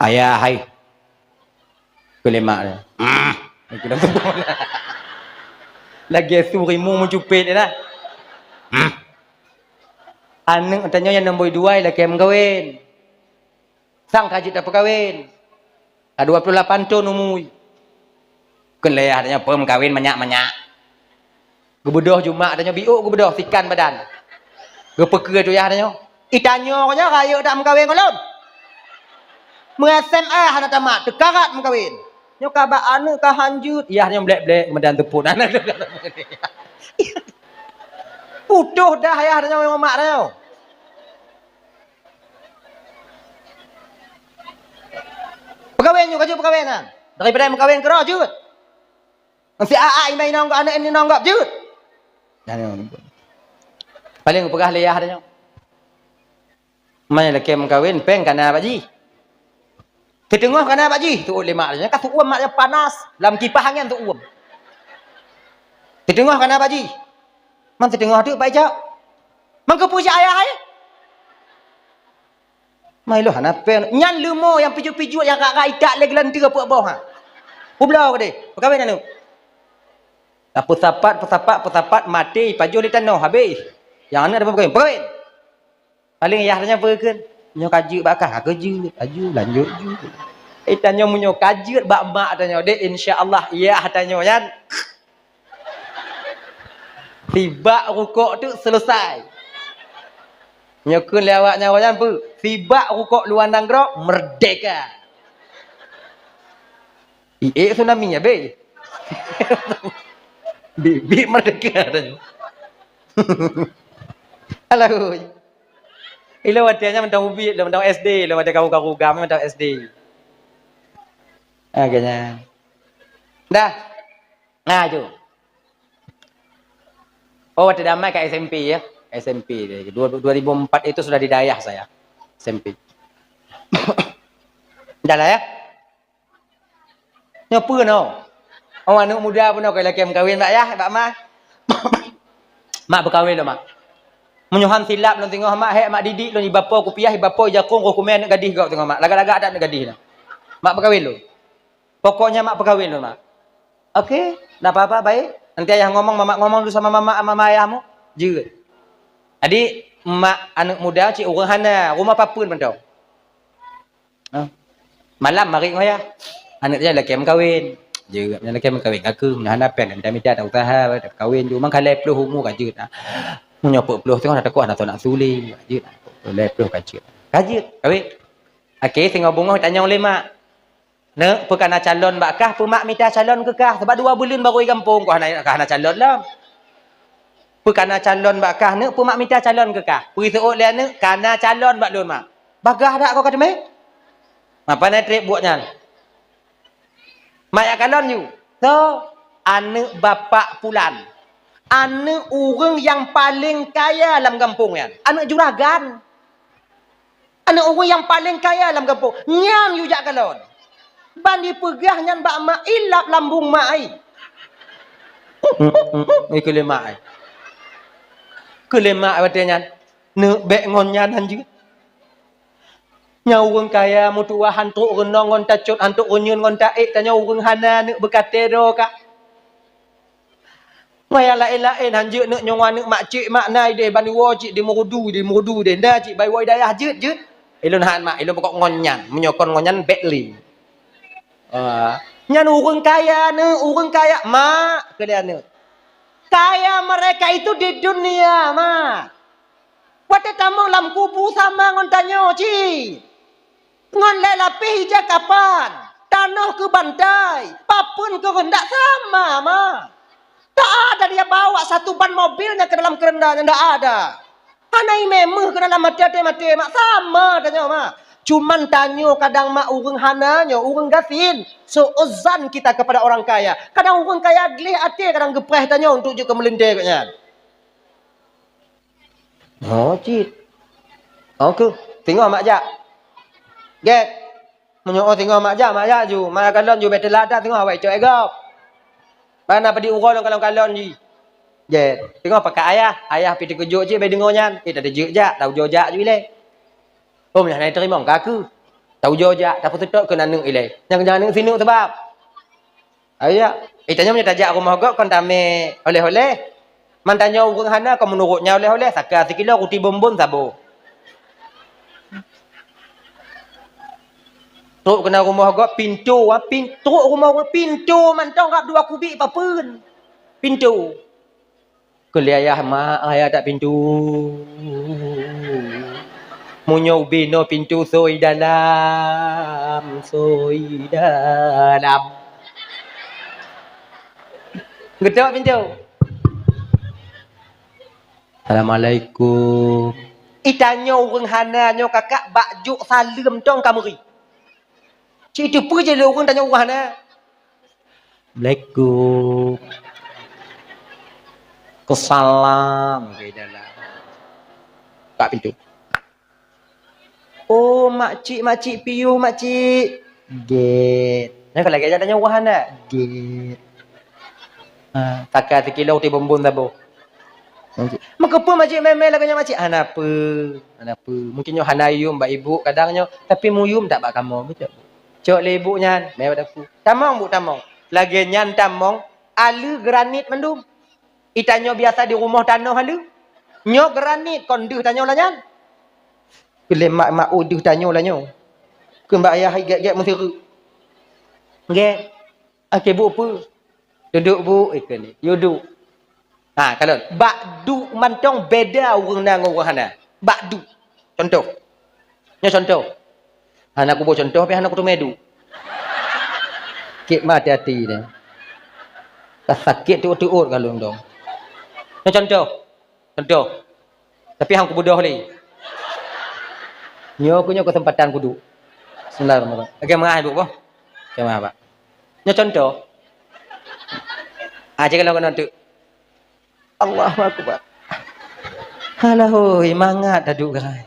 S2: Ayah hai. Kulemak dia. Aku dah tunggu lah. Lagi surimu mencupit dia lah. Anak tanya yang nombor 2 lagi mengkawin. Sang kajit dah perkawin. 28 tahun umur. Keleh tanya pem kawin banyak-banyak. Gebedoh jumak tanya biuk gebedoh sikan badan. Gepeke tu ya tanya. Itanyo nya raya tak mengkawin kolon. Mengasem hana tamat tekarat mengkawin. Nyo kabak anu ka hanjut. Iya nya blek-blek kemudian tepun anak. Putuh dah ayah nya memang mak nya. Perkawin nyo kaju perkawinan. Daripada mengkawin ke rajut. Nanti imai nang anak ini nang gap jut. Paling pegah leyah nya. Mai laki mengkawin peng kana Pak Ji. Ketengah kana Pak Ji, tu lemak nya kat uam maknya panas, dalam kipas angin tu uam. Ketengah kana Pak Ji. Man ketengah tu Pak Jok. Man kepuja ayah ai. Mai lo hana pen nyan lumo yang piju-piju yang kak ikat lagi lan 3 puak bawah ha. Publau ke de. Perkawin anu. Pesapat mati pajuh di tanah habis. Yang anak dapat perkawin. Perkawin. Paling ayahnya perken. Nyo kajut bakah kerja, aju lanjut ju. Tanya munyo kajut bak mak tanya dek insya-Allah iya tanya kan. Tiba rukuk tu selesai. Nyokun lewat nyawayan pu. Sibak rukuk luar nanggrok merdeka. Tsunami nya be. Bibi merdeka tanya. Halo. Ilo watianya mentang ubi, mentang SD, lo watia kau gam mentang SD. Agaknya. Dah. Nah, tu. Oh, waktu damai ke SMP ya. SMP. 2004 itu sudah di Dayah saya. SMP. Dah lah ya. Nyopa no. Orang anak muda pun nak lelaki berkahwin tak ya, Pak Mak. Mak berkahwin dah mak. Menyuhan silap lo tengok mak hek mak didik lo ni bapa kupiah bapa jakung ko komen nak gadis kau tengok mak. Lagak-lagak ada nak gadis dah. Mak berkahwin lo. Pokoknya mak berkahwin lo mak. Okey, tak apa-apa baik. Nanti ayah ngomong, mama ngomong dulu sama mama ayahmu. Je. Jadi mak anak muda cik orang hana, rumah papun pun tahu. Malam mari ngoya. Anak dia lelaki berkahwin. Je, lelaki berkahwin aku, hana pen dan minta tak usaha, tak kahwin tu. Mang kalai peluh umur kan je. Menyapa peluh tengok nak takut nak nak suling. Je. Kalai peluh kan je. Kaji, kahwin. Okey, tengok bunga tanya oleh mak. Nak perkana calon bakkah, pemak minta calon kekah. Sebab 2 bulan baru di kampung. Kau nak calon lah. Perkana calon bakkah nak pemak minta calon kekah. Pergi seorang lihat nak, kana calon bak lun mak. Bagah tak kau kata mai? Apa nak trip buatnya? Mak yang calon you. So, anak bapak pulan. Anak orang yang paling kaya dalam kampung yan. Anak juragan. Anak orang yang paling kaya dalam kampung. Nyam you jak calon. Bandi pegah nyan bak mak ilap lambung mak ai. Ikut mak ai. Kelemak batanya. Nak bek ngonyan hanju. Nyau orang kaya mutua hantuk renong ngon tacut hantuk unyun ngon taik tanya orang hana nak berkatero ka. Maya lain-lain hanju nak nyong anak mak cik mak nai de bani wo cik de murudu de nda cik bai woi dayah jut. Ilun han mak ilun pokok ngonyan menyokon ngonyan bekli. Nyan orang kaya ni, orang kaya mak ke dia ni. Kaya mereka itu di dunia mak. Wate tamu lam kubu sama ngon tanyo ci. Ngon lelapi hija kapan? Tanah ke bantai, papun ke rendak sama mak. Tak ada dia bawa satu ban mobilnya ke dalam kerendanya, tak ada. Hanai memeh ke dalam mati mak sama tanyo mak. Cuman tanyo kadang mak urang hananya, urang gasin. So uzan kita kepada orang kaya. Kadang orang kaya gelih hati, kadang gepreh tanyo untuk je ke melintir katnya. Oh, cik. Okey, tengok mak jak. Get. Menyo tengok mak jak ju. Mak kalon ju betul ada tengok awak cok ego. Mana padi urang kalon ji. Get. Tengok pakai ayah pi terkejut je bai dengonya. Tak ada je jak, tahu jo jak ju le. Oh, nak naik terima kaku. Tahu jauh je, tak patut ke nanung ilai. Jangan nanung sini sebab. Ayah, tanya punya tajak rumah gak kon tame oleh-oleh. Man tanya urang hana kau menurutnya oleh-oleh saka sekilo roti bombon sabo. Tok kena rumah gak pintu rumah pintu mantong gak 2 kubik papun. Pintu. Kuliah mak ayah tak pintu. Munyo bino pintu soi dalam. Getok pintu. Assalamualaikum. Itanyo orang hananyo kakak bakjuk salam tong kameri. Cik itu apa je le orang tanya orang hana. Assalamualaikum. Kesalam ke dalam. Kak pintu. Oh, makcik piuh makcik. Get. Nah, kalau lagi tanya orang nak. Get. Takkan sekilo ti bombon tabo. Maka apa makcik memel laganya makcik? Anapa? Mungkin nyo hanayum mbak ibu kadangnya tapi muyum tak bak kamu betul. Cok le ibu nyan, mewah aku. Tamong bu tamong. Lagi nyan tamong alu granit mendum. Itanyo biasa di rumah tanah alu. Nyo granit konduh tanyo lah nyan. Bila mak uduh tanya lah nyo. Ke mbak ayah get mesti ru. Get. Okey bu apa? Duduk bu ikan ni. Duduk. Kalau bakdu mantong beda orang nang orang hana. Bakdu. Contoh. Nya contoh. Anak aku buat contoh, tapi anak aku tu medu. Kek mati hati dia. Tak sakit tu urut kalau dong. Nya contoh. Contoh. Tapi hang ku bodoh ni. Nyo punya kesempatan kudu. Bismillahirrahmanirrahim. Okey, mengah ibu boh. Okey, mengah Pak. Nya contoh. Jangan kalau nanti. Allahu akbar. Halah hoi, mangat daduk gerai.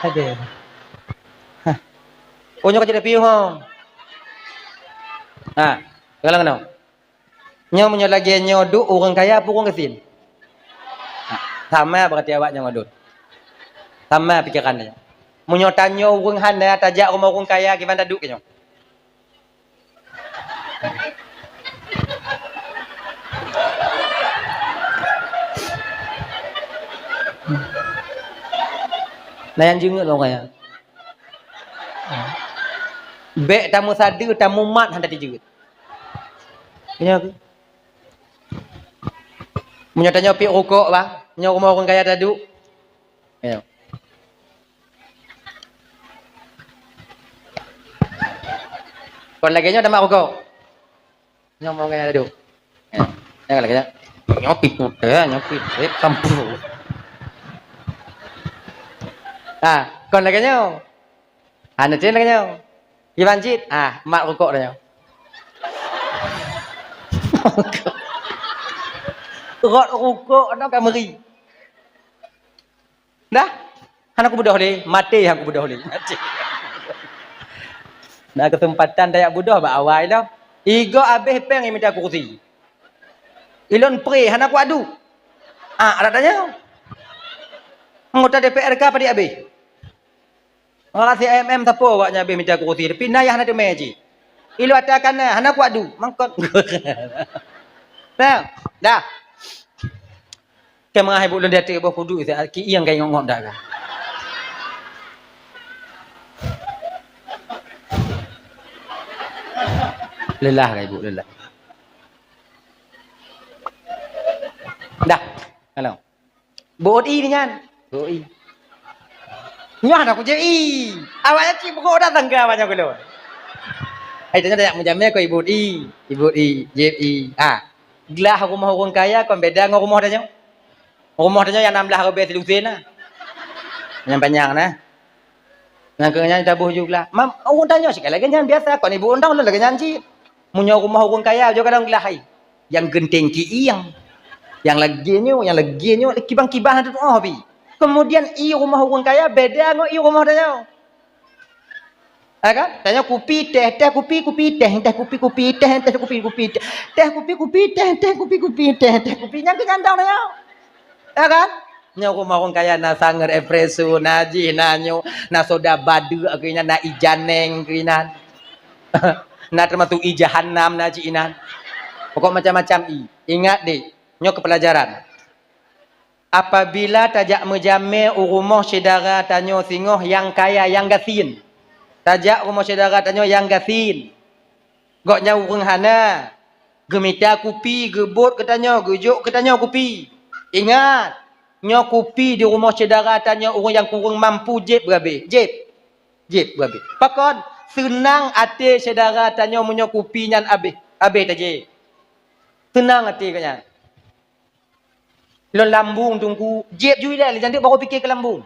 S2: Ada. Hah. Oh, nyo kerja piu hong. Kalau kena. Nyo menyo lagi nyo duk orang kaya apa orang kesin? Sama berarti awak nyo ngodut. Sama pikirannya. Menyo tanyo orang hana tajak rumah orang kaya gimana duk nyo? Layan jengut orang kaya. Bek tamu sadu tamu mat hendak dijegut. Punya aku. Menyatanya pi rokok bang, nyo rumah orang kaya tadu. Ya. Kon lagi nyo ada mak rokok. Nyo rumah orang kaya tadu. Ya. Ya lagi nya. Nyopi putih, nyopi kampung. Kon lagi nyo. Anu cen lagi nyo. Ibanjit, mak rokok dah nyo. Rot rukuk nak kameri. Dah. Han aku bodoh ni, mati aku bodoh ni. Mati. Dah kesempatan dayak bodoh ba awal dah. Igo habis peng yang minta kursi. Ilon pre han aku adu. Ada tanya. Anggota DPR ka pada habis. Orang CMM siapa awaknya habis minta kursi. Tapi nayah nak meji. Ilu atakan han aku adu. Mangkot. Dah. Kemah ibu lenda tu bawa kudu itu ki yang kaya ngok dah kan. Lelah kan ibu lelah. Dah. Halo. Bodi ni kan. Bodi. Nyah dah aku jadi. Awaknya cik buku dah tangga banyak gelo. Tanya dah menjamin kau ibu i. Ibu i, JI. Gelah rumah orang kaya kau beda dengan rumah dah. Rumah dia yang 16 lebih telusin lah. Yang panjang nah. Yang kenyang tabuh juga. Mam, orang tanya sekali lagi jangan biasa kau ni ibu undang lagi nyanyi. Munyo rumah orang kaya juga kadang gelahai. Yang genteng ki yang lagi nyo kibang-kibang tu bi. Kemudian rumah orang kaya beda dengan rumah dia. Kan? Tanya kopi teh kopi teh kopi teh yang kenyandang dia. Ya kan? Nyo rumah orang kaya na sanger espresso naji nanyo na soda badu akhirnya na ijaneng kinan. Na termasuk i jahannam naji inan. Pokok macam-macam i. Ingat deh, nyo kepelajaran. Apabila tajak menjame rumah saudara tanyo singoh yang kaya yang gasin. Tajak rumah saudara tanyo yang gasin. Goknya urang hana. Gemita kopi, gebot katanya, gejuk katanya kopi. Ingat, nyo kopi di rumah saudara tanya orang yang kurang mampu jeb berabe. Jeb berabe. Pakon senang hati saudara tanya munyo kopi nyan abe taje. Senang hati kanya. Lo lambung tunggu jeb juga dah, jangan baru fikir ke lambung.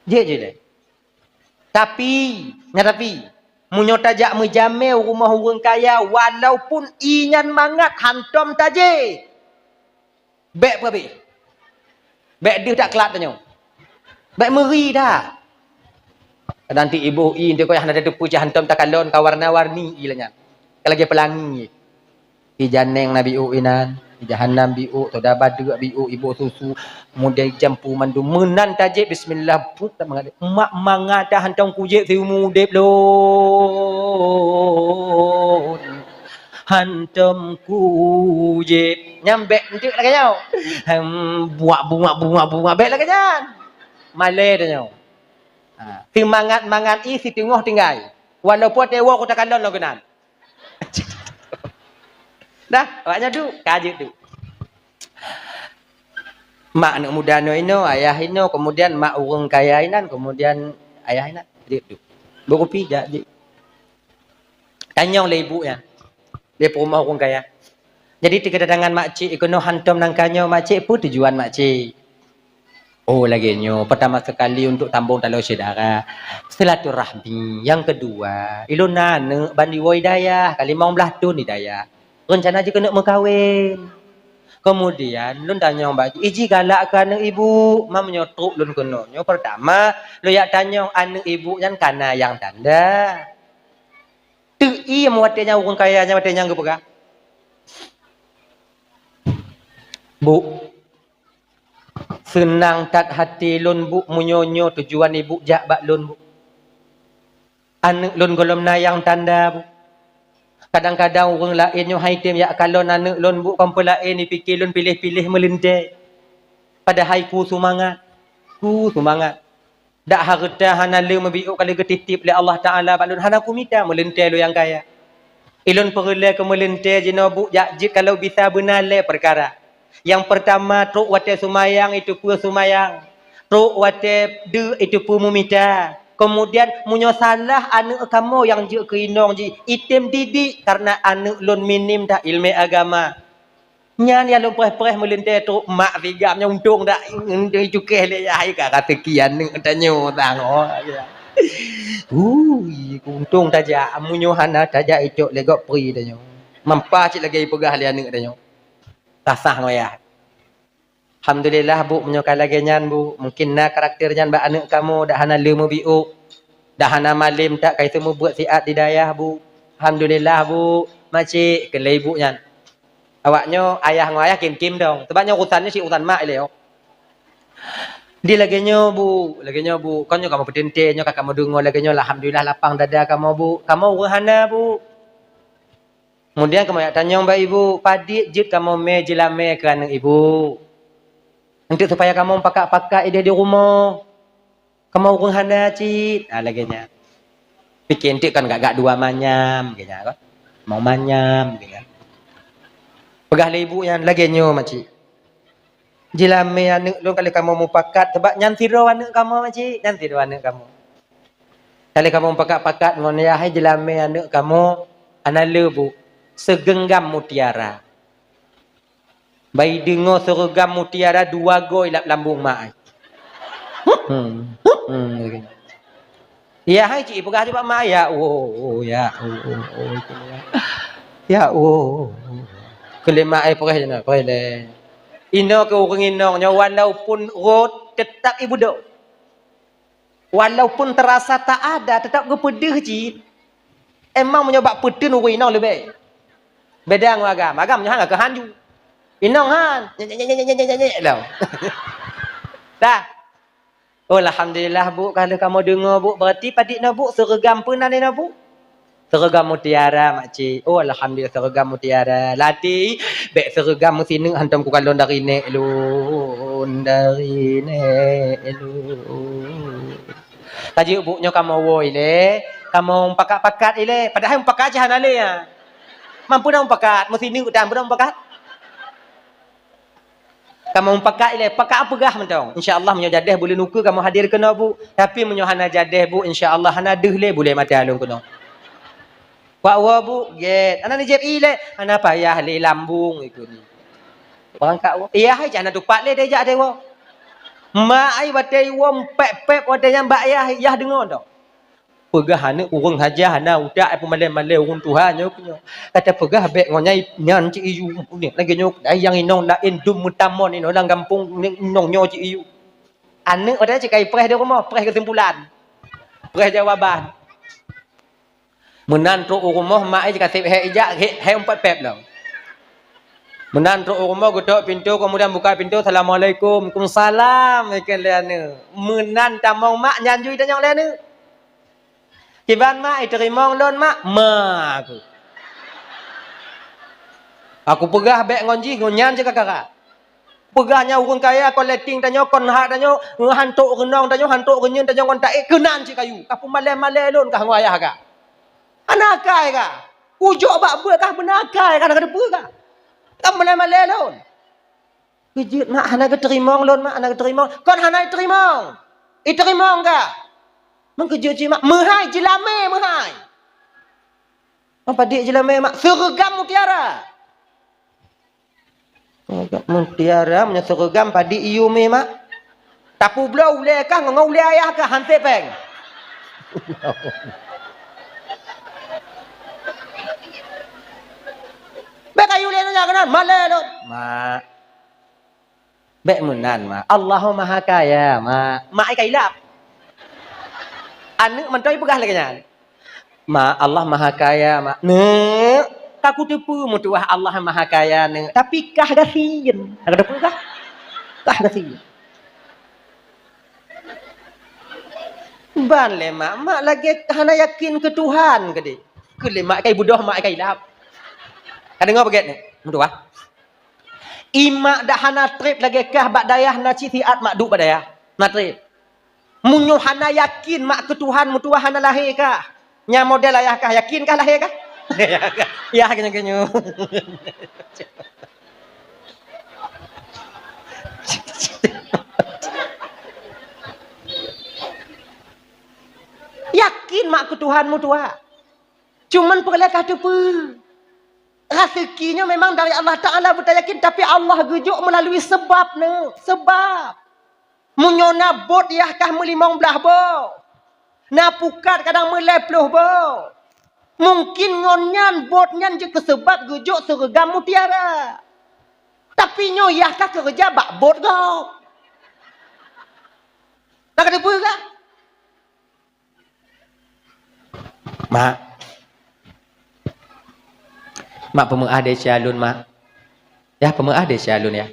S2: Jeb je dah. Tapi munyo tajak menjame rumah orang kaya walaupun inyan mangat hantom taje. Bek berapa? Bek dia tak kelat tanya. Bek meri dah. Nanti ibu dia kau yang ada depu hantam takalon kawarna-warni ilanya. Kalau lagi pelangi. Ijaneng nabi inan, jahannam biu, toda badu biu, ibu susu, model jampu mandu menan taje bismillah pun tak mengadik. Mak mangata hantam kujek siumu dep lo. Hantam kujep nyambek nanti lagi nyau buak bunga bek lagi jangan malai dah nyau si mangat i si tengah tinggal walaupun tewa kota kalon lo kenan dah awaknya tu kajet tu Mak anak muda no ino, ayah ino, kemudian mak orang kaya inan, kemudian ayah inan. Jadi berkopi jadi. Tanya oleh ibunya. Dia rumah orang kaya. Jadi kedatangan makcik ikono hantam nangkanyo makcik pun tujuan makcik. Oh lagi nyo, pertama sekali untuk tambung talo saudara. Silaturahmi. Yang kedua, ilun nane bandi wo hidayah, kali mau belah tu hidayah. Rencana je kena mengkawin. Kemudian lun tanya mbak, iji galak ke anak ibu, mam nyotruk lun kenonyo. Pertama, lu yak tanya anak ibu yang kana yang tanda. Tei muatnya orang kayanya matanya ke pegah. Bu, senang tak hati lun bu munyonyo tujuan ibu jak bak lun bu. Anak lun golom nayang tanda bu. Kadang-kadang orang lain yang haitim ya kalau anak lun bu kampung lain dipikir lun pilih-pilih melintai. Padahal ku semangat. Ku semangat. Dak harta hana le mabiuk kali ketitip oleh Allah Taala balun hana ku minta melintai lu yang kaya. Ilun perle ke melintai jino bu jajit kalau bisa benar le perkara. Yang pertama truk wate sumayang itu pu sumayang. Truk wate de itu pu mumita. Kemudian munyo salah anak kamu yang je keinong ji item didik karena anak lun minim dah ilmu agama. Nyan yang lun pereh-pereh melintai tu mak figam untung dak cukeh le ai ka kata kian ning tanyo tang oh. Untung taja munyo hana taja itu legok pri tanyo. Mampa cik lagi pegah le anak tanyo. Tasah ngoya. Alhamdulillah bu menyokal lagi nyan bu. Mungkin na karakternya mbak anak kamu dah hana lemu biuk. Dah hana malim tak kait semua buat siat di dayah bu. Alhamdulillah bu. Makcik kelai bu nyan. Awaknya ayah ngoyah kim-kim dong. Sebabnya urusannya si urusan mak leo. Di lagi nyo bu. Lagi nyo bu. Kau nyo kamu petente nyo kamu dengar lagi nyo. Alhamdulillah lapang dada kamu bu. Kamu orang hana bu. Kemudian kamu tanya mbak ibu. Padik jid kamu me jelame ke anak ibu. Untuk supaya kamu pakak-pakak ide di rumah. Kamu orang hana cik. Laginya. Fikir nanti kan gak dua manyam. Kan? Mau manyam. Gitu. Pegah lah ibu yang laginya makcik. Jilame anak lu kali kamu mau pakat. Sebab nyantiro anak kamu makcik. Nyantiro anak kamu. Kali kamu pakat-pakat. Ngonayahai jilame anak kamu. Anak lu bu. Segenggam mutiara. Bayi dengar seragam mutiara 2 goi lap lambung mak. Ya hai cik pegah cepat mak ya. Ya. Ya kelima ai pegah jana pegah le. Ino ke orang inongnya walaupun rot tetap ibu dok. Walaupun terasa tak ada tetap ke pedih cik. Emang menyebab pedih orang inong lebih. Beda dengan agama. Agama hang ke hanju. Inong han. Dah. Dah. Oh alhamdulillah bu kalau kamu dengar bu berarti padik na bu seragam pun ada na bu. Seragam mutiara makcik. Oh alhamdulillah seragam mutiara. Latih bek seragam mesti ning hantam ku kalon dari nek lun dari nek lun. Taji bu nyo kamu woi le. Kamu pakat-pakat ile. Padahal pakat aja hanale ya. Mampu dah pakat mesti ning dan pun pakat. Kamu pakai le, pakai apa gah mentong? InsyaAllah menyo jadah boleh nuku kamu hadir kena bu. Tapi menyo hana jadah bu, insyaAllah hana deh le boleh mati alung kena. Wak wa bu, get. Anak ni jeb ile, hana payah le lambung ikut ni. Orang kak wa, iya hai jangan tupak le dia jak dewa. Mak ai batai wa pep-pep wadanya mbak ayah dengar dak. Pegah hana urang haja hana udak pun malai-malai urang Tuhan nyo punya. Kata pegah bek ngonyai nyan cik iyu ni lagi nyo yang inong lain dum mutamon ni orang kampung inong nyo cik iyu. Anak ada cik kai preh di rumah, preh kesimpulan. Preh jawaban. Menan tro rumah mak ai kasih he ijak he 4 pep lah. Menan tro rumah godok pintu kemudian buka pintu assalamualaikum. Waalaikumsalam ikan leana. Menan tamong mak nyanjui tanyong leana. Kiban mak terima lon mak aku. Aku pegah bek ngonji ngonyan je kakak. Pegahnya urang kaya collecting tanyo kon hak tanyo hantuk renong tanyo hantuk renyen tanyo kon tak kenan je kayu. Kapu malai-malai lon kah ngoyah ka. Anakai ka. Ujuk bak ber kah benakai kan ada ber ka. Kam malai-malai lon. Kejut mak hana ke terima lon mak hana ke terima. Kon hana terima. Terima enggak? Mengkejut je mak. Mehai jelame mehai. Apa dia jelame mak? Seragam mutiara. Mutiara punya seragam padi iu me mak. Tapu belau ule kah ngau ule ayah kah hantai peng. Bek ayu le nak kenal malai lo. Mak. Bek menan mak. Allahumma maha kaya mak. Mak ai kailap. Anu mentoi pegah lagi nya. Mak Allah maha kaya mak. Ne, aku tepu mutuah Allah maha kaya ne. Tapi kah gasian. Ada tepu kah? Kah gasian. Ban le mak, mak lagi hana yakin ke Tuhan ke dia. Ke le mak kai budoh mak kai lap. Ada ngau baget ni? Mutuah. Imak dah hana trip lagi kah bak dayah na citiat mak duk badayah. Na trip. Munyo hana yakin mak ke Tuhan mutuah hana lahir kah? Nya model ayah kah yakin kah lahir kah? Ya kenyo-kenyo. Yakin mak ke Tuhan mutuah. Cuman perlekah tu pun. Rezekinya memang dari Allah Ta'ala betul yakin. Tapi Allah gejuk melalui sebab ni. Sebab. Munyona bot yahkah melimong belah bo. Na pukat kadang melai peluh bo. Mungkin ngonyan botnyan je kesebab gejuk seragam mutiara. Tapi nyo yahkah kerja bak bot go. Nak kata apa kah? Mak. Mak pemengah de syalun mak. Ya pemengah de syalun ya.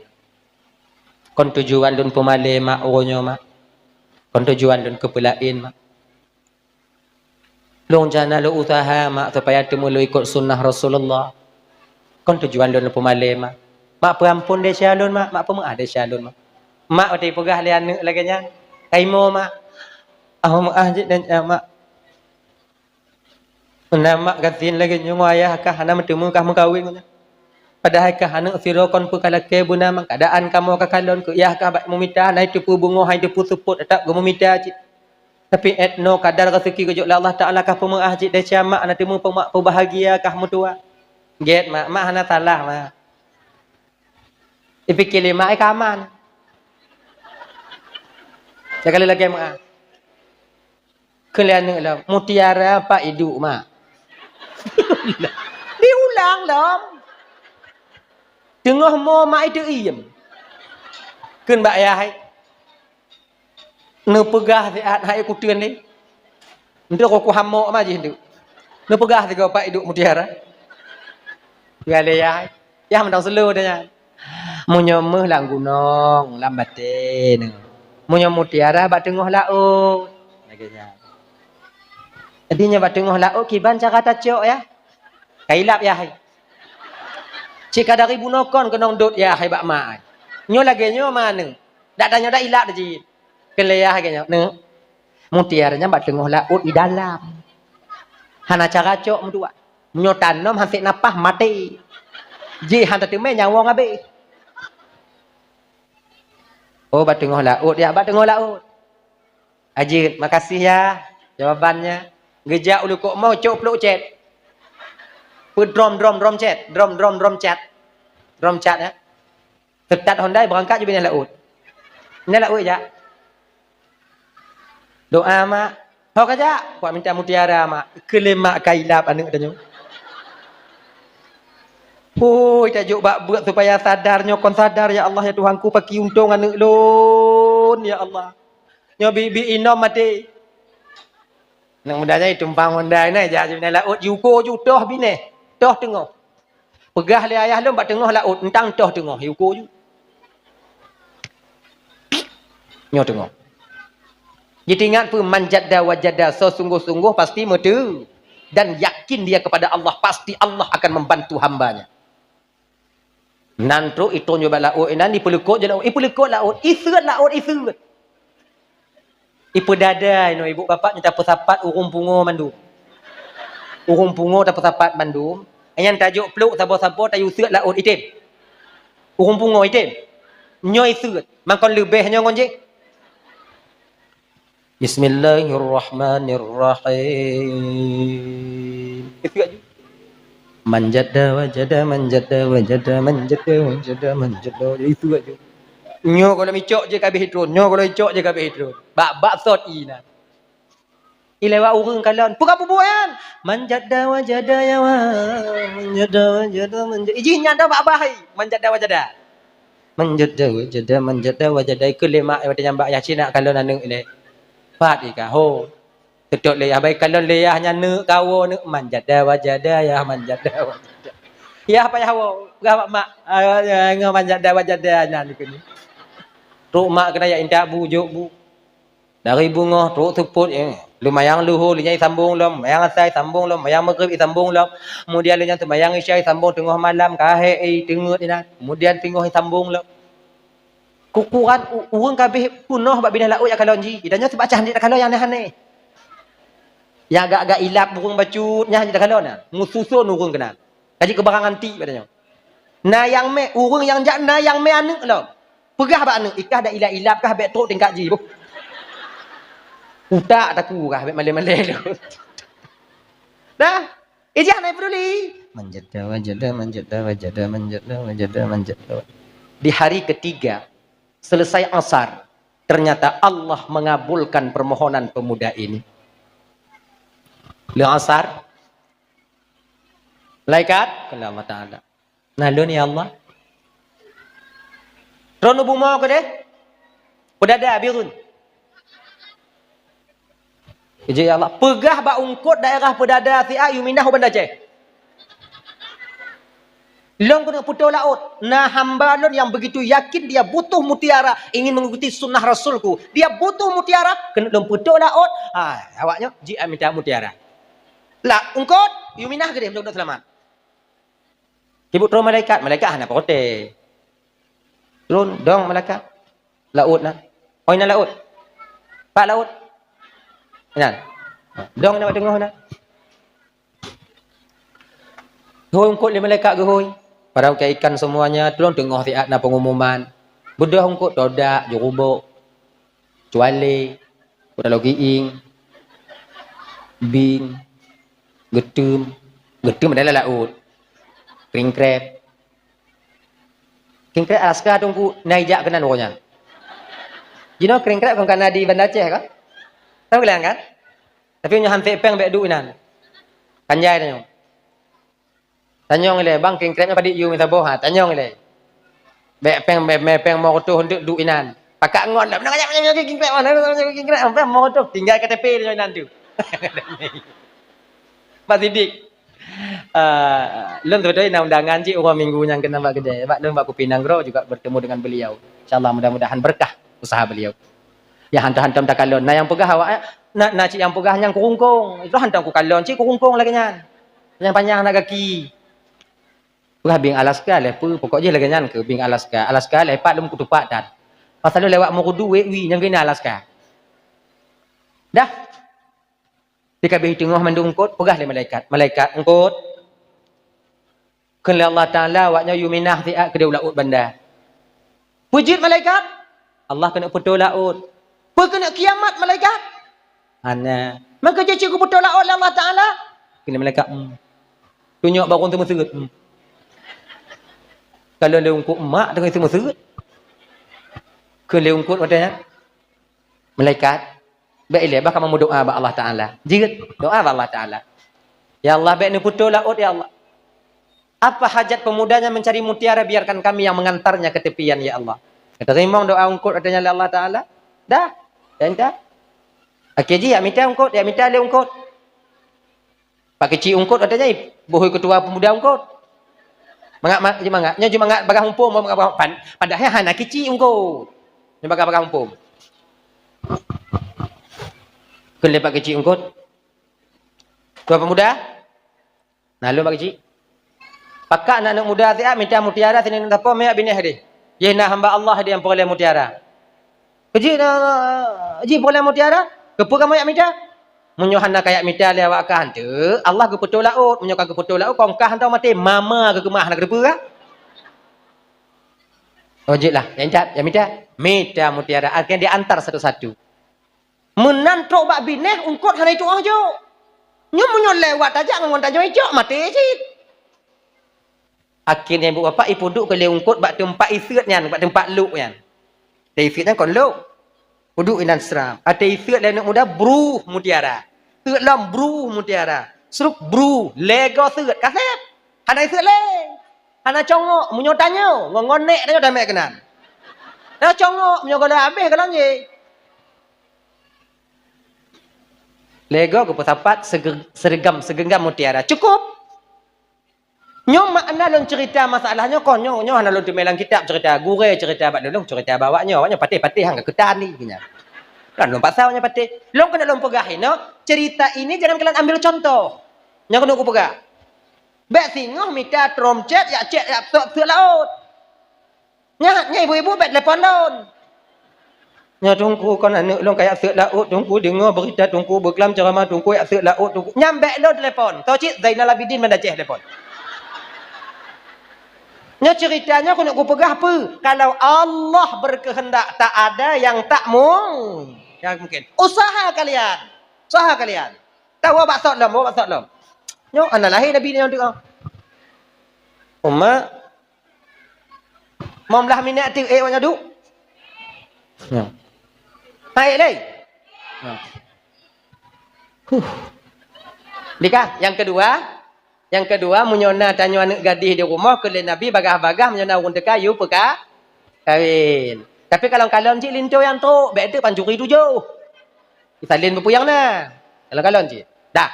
S2: Kon tujuan dun pemale mak oronyo mak. Kon tujuan dun kepelain mak. Long jana lo usaha mak supaya temu lo ikut sunnah Rasulullah. Kon tujuan dun pemale mak. Mak perampun de syalun mak, mak pemengah de syalun mak. Mak uti pegah le anak lagi nya. Kaimo mak. Maaf je dan mak. Nama katin lagi nyong ayah kah hana bertemu kah mengkawin. Padahal kah hana sirokon pu kalake buna mang keadaan kamu kakalon ke yah kah bak memita naik tepu bungo hai tepu support tak go memita cik. Tapi etno kadar rezeki kejuk Allah Taala kah pemengah cik dah mak ana temu pemak bahagia kah mutua. Get mak mak hana salah mak. Dipikir mak ai kaman. Sekali lagi mak. Kalian lah mutiara pak hidup mak. Diulang dong. Tengah mo mak itu iem. Kun bak ayah hai. Ne pegah siat hai aku tuen ni. Ndak aku hamok ma je ndu. Ne pegah tiga pak hidup mutiara. Gale ya. Ya mendang selo dah. Munyo meh lang gunung, lambate ne. Munyo mutiara bak tengah laut. Laganya. Jadinya bak tengah laut kiban cara tacok ya. Kailap ya hai. Cik kadari bunokon kenong dot ya hai bak mak. Nyo lagi nyo mana? Dak tanya dak ilap dah ji. Keleyah kanya. Ne. Mutiaranya bak tengah laut di dalam. Hana cara cok mudua. Nyo tanom hansik napah mati. Ji han teteme nyawa ngabe. Oh bak tengah laut ya, bak tengah laut. Haji, makasih ya jawabannya. Gejak ulu kok mau cok peluk chat. Put drum chat, drum chat. Drum chat ya. Tetap Honda berangkat je bina laut. Ni laut je. Doa mak. Hok aja, buat minta mutiara mak. Kelemak kailap anak tanya. Hoi tajuk bak buat supaya sadarnya kon sadar ya Allah ya Tuhanku paki untung anak lon ya Allah. Nyo bibi inom mati. Nang mudanya tumpang Honda ni aja bina laut yuko ju toh bine. Toh tengah. Pegah le ayah lom bak tengah laut entang toh tengah yuko ju. Nyo tengah. Jadi ingat pun manjadda wajada so sungguh-sungguh pasti metu dan yakin dia kepada Allah pasti Allah akan membantu hambanya. Nantu itu nyoba laut ini pelukut je laut. Pelukut laut, isut laut isut. Ipu dada ino ibu bapak nyata pesapat urung pungo mandum. Urung pungo ta pesapat mandum. Ayan tajuk peluk sabo-sabo tayu sut laut itim. Urung pungo itim. Nyoi surat. Mangkon lebihnya ngonje. Bismillahirrahmanirrahim. Itu aja. Manjada wajada manjada wajada manjada wajada manjada. Itu aja. Nyo kalau micok je kabeh hidron. Nyo kalau micok je kabeh hidron. Bak sot ina. Ilewa urang kalon. Puka pubuan. Manjada wajada ya wa. Manjada wajada manjada. Iji nyanda bak bahai. Manjada wajada. Manjada wajada manjada wajada. Ikut lemak yang nyambak yasin nak kalon anu ile. Fat ika ho. Tetok leyah baik kalon leyahnya ne kawo ne manjada wajada ya manjada wajada. Ya apa ya wo. Gak mak ngah manjada wajada nan ni. Ruk mak kena ya indak bujuk bu. Dari bunga ruk teput lumayang luhur linyai sambung lom, mayang asai sambung lom, mayang maghrib sambung lom. Kemudian linyai sembayang isya sambung tengah malam kahe tengah ina. Kemudian tengah sambung lom. Kukuran urang kabeh punoh bab bina laut ya kalon ji. Idanya tu baca handik kalon yang aneh-aneh. Yang agak-agak ilap burung bacut nya handik kalon nah. Mususun urang kena. Kaji kebarangan ti katanya. Na yang me urang yang jak na yang me anek lo. Pegah ba anek ikah dak ilap-ilap kah bet truk tingkat ji bu. Utak taku kah bet malai-malai lo. Dah. Ijah naik peduli. Manjada wajada manjada wajada manjada wajada manjada. Di hari ketiga selesai asar, ternyata Allah mengabulkan permohonan pemuda ini. Lepas asar, malaikat kata Allah Taala, "Nalun ya Allah. Rono bunga ke deh? Pedada birun." Ya Allah, pegah ba ungkut daerah pedada si ayu minah benda ceh. Long kena putus laut. Nah hamba lon yang begitu yakin dia butuh mutiara, ingin mengikuti sunnah Rasulku. Dia butuh mutiara, kena long putus laut. Awaknya jika minta mutiara. Lah ungkut, you minah ke dia untuk selamat. Ibu terus malaikat hana prote. Turun dong malaikat. Laut nah. Oh ina laut. Pak laut. Ina. Dong nak tengok nah. Hoi ungkut le malaikat ke hoi. Para ikan semuanya tolong tengok tiat na pengumuman. Budah ungkut dodak, jurubuk, cuale, budak logiing, bing, getum adalah laut. Kringkrep. Kringkrep Alaska tunggu naijak kena nurunya. You know kringkrep kan kana di Banda Aceh kan? Tahu bilang kan? Tapi nyo hampir peng bek du inan. Kanjai tanya. Tanyong le bang kringkrepnya pada you minta boha. Tanyong le. Bek peng mau tu untuk du inan. Pakak ngon lah. Nak ajak kringkrep mana? Kringkrep apa mau tu tinggal KTP dia inan tu. Pak Sidik. Lem betul nak undangan cik orang minggu yang kena bak kedai. Bak lem bak Kupinang Gro juga bertemu dengan beliau. Insyaallah mudah-mudahan berkah usaha beliau. Ya hantam-hantam tak kalon. Nah yang pegah awak nak cik yang pegah yang kurungkung. Itu hantam ku kalon cik kurungkung lagi nyan. Yang panjang nak kaki. Pegah bing Alaska lepa pokoknya lagi nyan ke bing Alaska. Alaska lepat lem kutupak dan. Pasal lewat murudu wi yang kena Alaska. Dah. Jika bih tengah mandu ungkut, pegah le malaikat. Malaikat ungkut. Kena Allah Ta'ala waknya yuminah tiak ke laut banda. Pujit malaikat. Allah kena putus laut. Kena kiamat malaikat. Ana. Maka je cikgu putus laut Allah Ta'ala. Kena malaikat. Tunjuk barang tu mesut. Kalau le ungkut mak dengan semua mesut. Kena le ungkut katanya. Malaikat. Baiklah, bahkan mau doa ba Allah Taala. Jika doa ba Allah Taala. Ya Allah, baik ni putus laut ya Allah. Apa hajat pemudanya mencari mutiara, biarkan kami yang mengantarnya ke tepian ya Allah. Kata rimong doa ungkut adanya Allah Taala. Dah. Ya entah. Okey ji, ya minta ungkut, ya minta le ungkut. Pak kecil ungkut adanya bohoi ketua pemuda ungkut. Mangak nya cuma mangak bagah humpum padahal hana kecil ungkut. Nya bagah humpum. Lepak kecil ungkut. Tua pemuda. Nah lu pak kecil. Pakak anak muda dia minta mutiara sini apa mek binih dia. Ye nak hamba Allah dia yang peroleh mutiara. Kecil ji peroleh mutiara. Kepo kamu yak minta? Munyo hana kayak minta le awak kan tu. Allah ke putus laut, munyo ke putus laut kongkah hantau mati mama ke kemah nak depa. Ojek lah. Yang cat, yang mita mutiara. Akhirnya diantar satu-satu. Menantuk bak bineh ungkut hana itu aja. Nyo lewat aja ngon tak jauh mati sih. Akhirnya ibu bapa ibu duduk ke ungkut bak tempat isut nyan, bak tempat luk nyan. Dari isut kan kon luk. Duduk inan seram. Ada isut lain muda bruh mutiara. Isut lam bruh mutiara. Seruk bruh lego isut kasep. Hana isut le. Hana congok munyo tanyo, ngonek tanyo dah mek kenan. Dah congok munyo kalau habis kalau ye. Lego ke pesapat segenggam mutiara. Cukup. Nyo makna lon cerita masalahnya kon nyo hana lon melang kitab cerita gure cerita bak lon cerita bawanya awaknya patih-patih hang ketan ni gini. Kan lon pasal awaknya patih. Lon kena lon pegahin no. Cerita ini jangan kalian ambil contoh. Nyo kena ku pegah. Bek singoh minta tromcet ya cek ya tok laut. Nya ibu-ibu bek telepon lon. Nya tunggu kon anak lon kayak sek laut tunggu dengar berita tunggu berkelam ceramah tunggu ya sek laut tunggu. Nyambek lon telepon. Tahu cik Zainal Abidin mana cek telepon. Nya ceritanya aku nak pegah apa? Kalau Allah berkehendak tak ada yang tak mungkin. Usaha kalian. Tahu apa maksud lom? Nyo anak lahir Nabi ni yang tengok. Umma momlah minat tu wanya duk. Ya. Hai lei. Ya. Dika, yang kedua munyona tanyo anak gadis di rumah ke Nabi bagah-bagah munyona urun dekayu peka kawin. Tapi kalau kalon cik linto yang tu, bek tu pancuri tujuh. Kita lin berpuyang nah. Kalau kalon cik. Dah.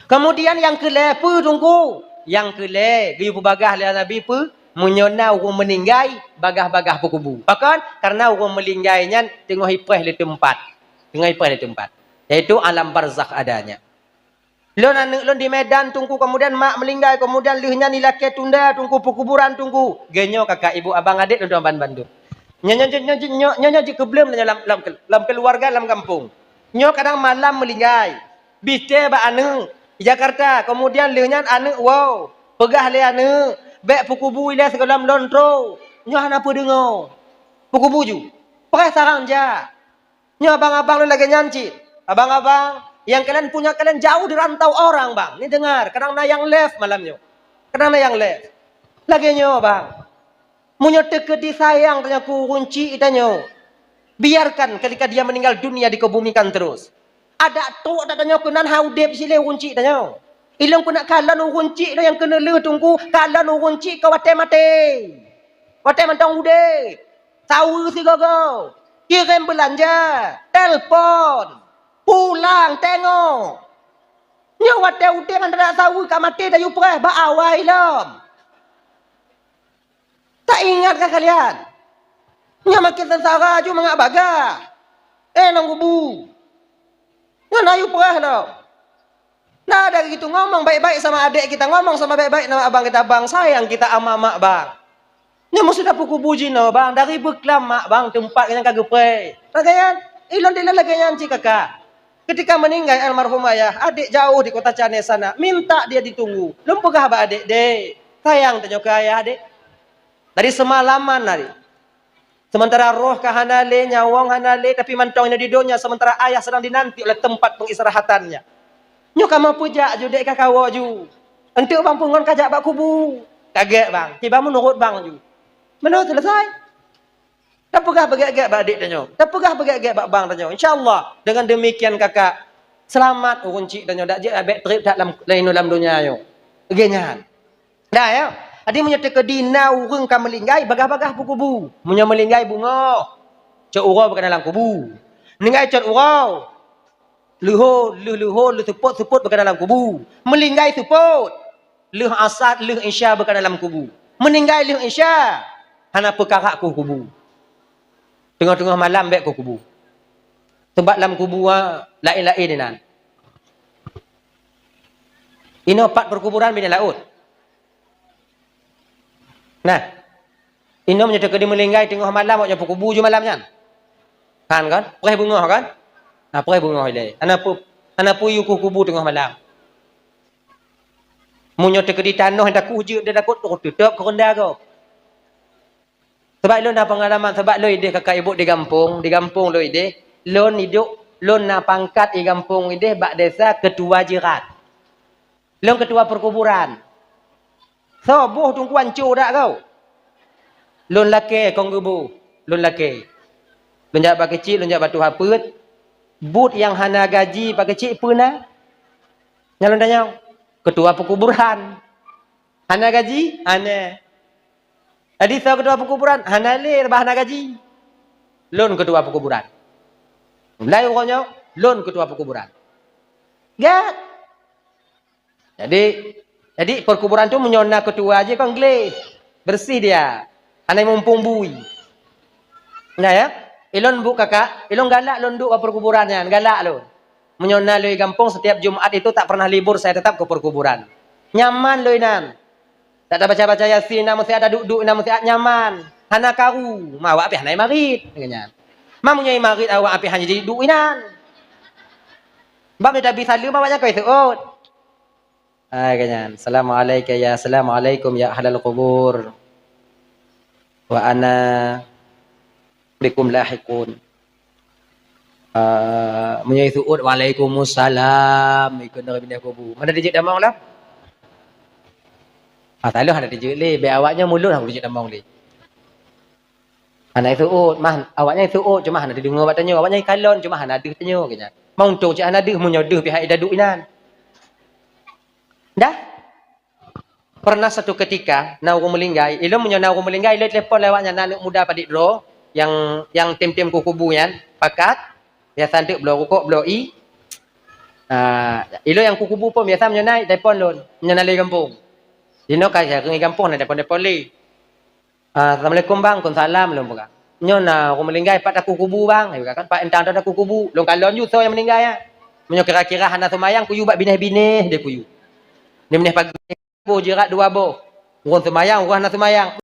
S2: Kemudian yang kele pu tunggu. Yang kele giyu bagah le Nabi pu munyona urun meninggai bagah-bagah kubu. Bahkan karena urun melinggainya tengok hipreh di tempat. Yaitu alam barzakh adanya. Lon anak lon di Medan tunggu kemudian mak melinggai kemudian lihnya ni laki tunda tunggu perkuburan tunggu genyo kakak ibu abang adik don ban Bandung nyo keblem dalam keluarga dalam kampung nyo kadang malam melinggai bite ba anak di Jakarta kemudian lihnya anak wow pegah le anak bek perkubu ile sekolam lontro nyo hana apa dengo perkubu ju pakai sarang ja nyo abang-abang lagi nyanci abang-abang yang kalian punya kalian jauh di rantau orang bang. Ini dengar. Kadang na yang left malamnya. Lagi nyo bang. Munyo teke disayang tanya ku kunci itanyo. Biarkan ketika dia meninggal dunia dikebumikan terus. Ada tu ada tanya ku nan haudep sile kunci itanyo. Ilang ku nak kalan kunci lo yang kena le tunggu kalan kunci kau wate mate. Wate mantang ude. Tahu si gogo. Kirim belanja, telpon. Pulang tengok. Nyawa teu dengan tak tahu kat mati dah yupreh ba awai lam. Tak ingatkah kalian? Nya makin sengsara ju mangak bagah. Nang kubu. Nya na yupreh dah. Nah dari gitu ngomong baik-baik sama adik kita, ngomong sama baik-baik sama abang kita, bang sayang kita ama mak bang. Nya mesti dapat kubu jino bang dari beklam mak bang tempat yang kagak pre. Kalian ilon dia lagi nyanci kakak. Ketika meninggal almarhum ayah, adik jauh di kota Cane sana, minta dia ditunggu. Belum pegah ba adik, dek. Sayang tanya ke ayah, adik. Dari semalaman hari. Sementara roh ke hanale, nyawang hanale, tapi mantongnya di dunia, sementara ayah sedang dinanti oleh tempat pengistirahatannya. Nyo kamu puja ju dek kakawo ju. Entuk bang pungon kajak bak kubu. Kaget bang, tiba menurut bang ju. Menurut selesai. Tak pegah bagak-bagak bak adik tanyo. Tak pegah bagak-bagak bak bang tanyo. InsyaAllah dengan demikian kakak selamat urun cik tanyo dak je abek trip dak dalam dunia yo. Genyan. Dah ya. Adi menyata ke dina urang ka melinggai bagah-bagah kubu. Munya melinggai bunga. Cak urau berada dalam kubu. Melinggai cak urau. Luhur suput berada dalam kubu. Melinggai suput. Luh asad, luh isya berada dalam kubu. Meninggai luh isya. Hana perkara ku kubu. Tengah-tengah malam baik ke kubu. Sebab dalam kubu lain-lain ni nan. Ini 4 perkuburan bina laut. Nah. Ini menyatakan dia melinggai tengah malam waktu kubu je malamnya. Kan? Perih bunga kan? Nah, perih bunga ile. Ana puyu ku kubu tengah malam. Menyatakan di tanah hendak kuju dia takut tutup ke rendah kau. Sebab lon ada pengalaman, sebab lon ide kakak ibu di kampung lon ide, lon hidup, lon na pangkat di kampung ide bak desa ketua jirat. Lon ketua perkuburan. So, boh tungkuan cu dak kau. Lon laki kong gebu, lon laki. Lon jak bak kecil, lon jak batu haput. But yang hana gaji pak kecil pernah. Nyalon tanya, ketua perkuburan. Hana gaji? Hana. Tadi saya ketua perkuburan, hana le hana gaji. Lon ketua perkuburan. Mulai pokoknya, lon ketua perkuburan. Gak. Jadi perkuburan tu menyona ketua aja kan gles. Bersih dia. Hana mumpung bui. Nah ya, ilon bu kakak, ilon galak lon duk ke perkuburannya, galak lon. Menyona loi kampung setiap Jumat itu tak pernah libur, saya tetap ke perkuburan. Nyaman loi nan. Tak ada baca-baca Yasin, mesti ada duduk, mesti ada nyaman. Hana karu, mawak api hanai marit, katanya. Mamunya marit awak api hanya jadi duduk inan. Bab dia bisa lu mawaknya kau seut. Katanya. Assalamualaikum ya ahlal qubur. Wa ana bikum lahiqun. Menyai suud waalaikumsalam ikut dari pindah kubur. Mana dijik damang lah? Tahu ada dijik le, be awaknya mulut aku dijik damang le. Anak suud, mah awaknya suud cuma hana didengar bat tanya, awaknya kalon cuma hana deuh tanya kenya. Mau tung cak hana deuh munyo deuh pihak daduk inan. Dah? Pernah satu ketika nau melinggai, ilmu munyo nau melinggai le telefon lewatnya anak muda padik dro yang tim-tim kukubuyan pakat biasa untuk blow rokok, blow i. Ilo yang kukubu pun biasa menyonai telefon lon, menyonai kampung. Dino kaya ke kampung na telefon li. Assalamualaikum bang, Waalaikumsalam lon buka. Nyona aku melinggai pat aku kubu bang, ayo kan pak entang ada aku kubu. Lon kalon yu so yang meninggal ya. Menyo kira-kira hana semayang kuyu bak bineh-bineh dia kuyu. Dia meneh pagi bo jerat dua bo. Urang semayang, urang hana semayang.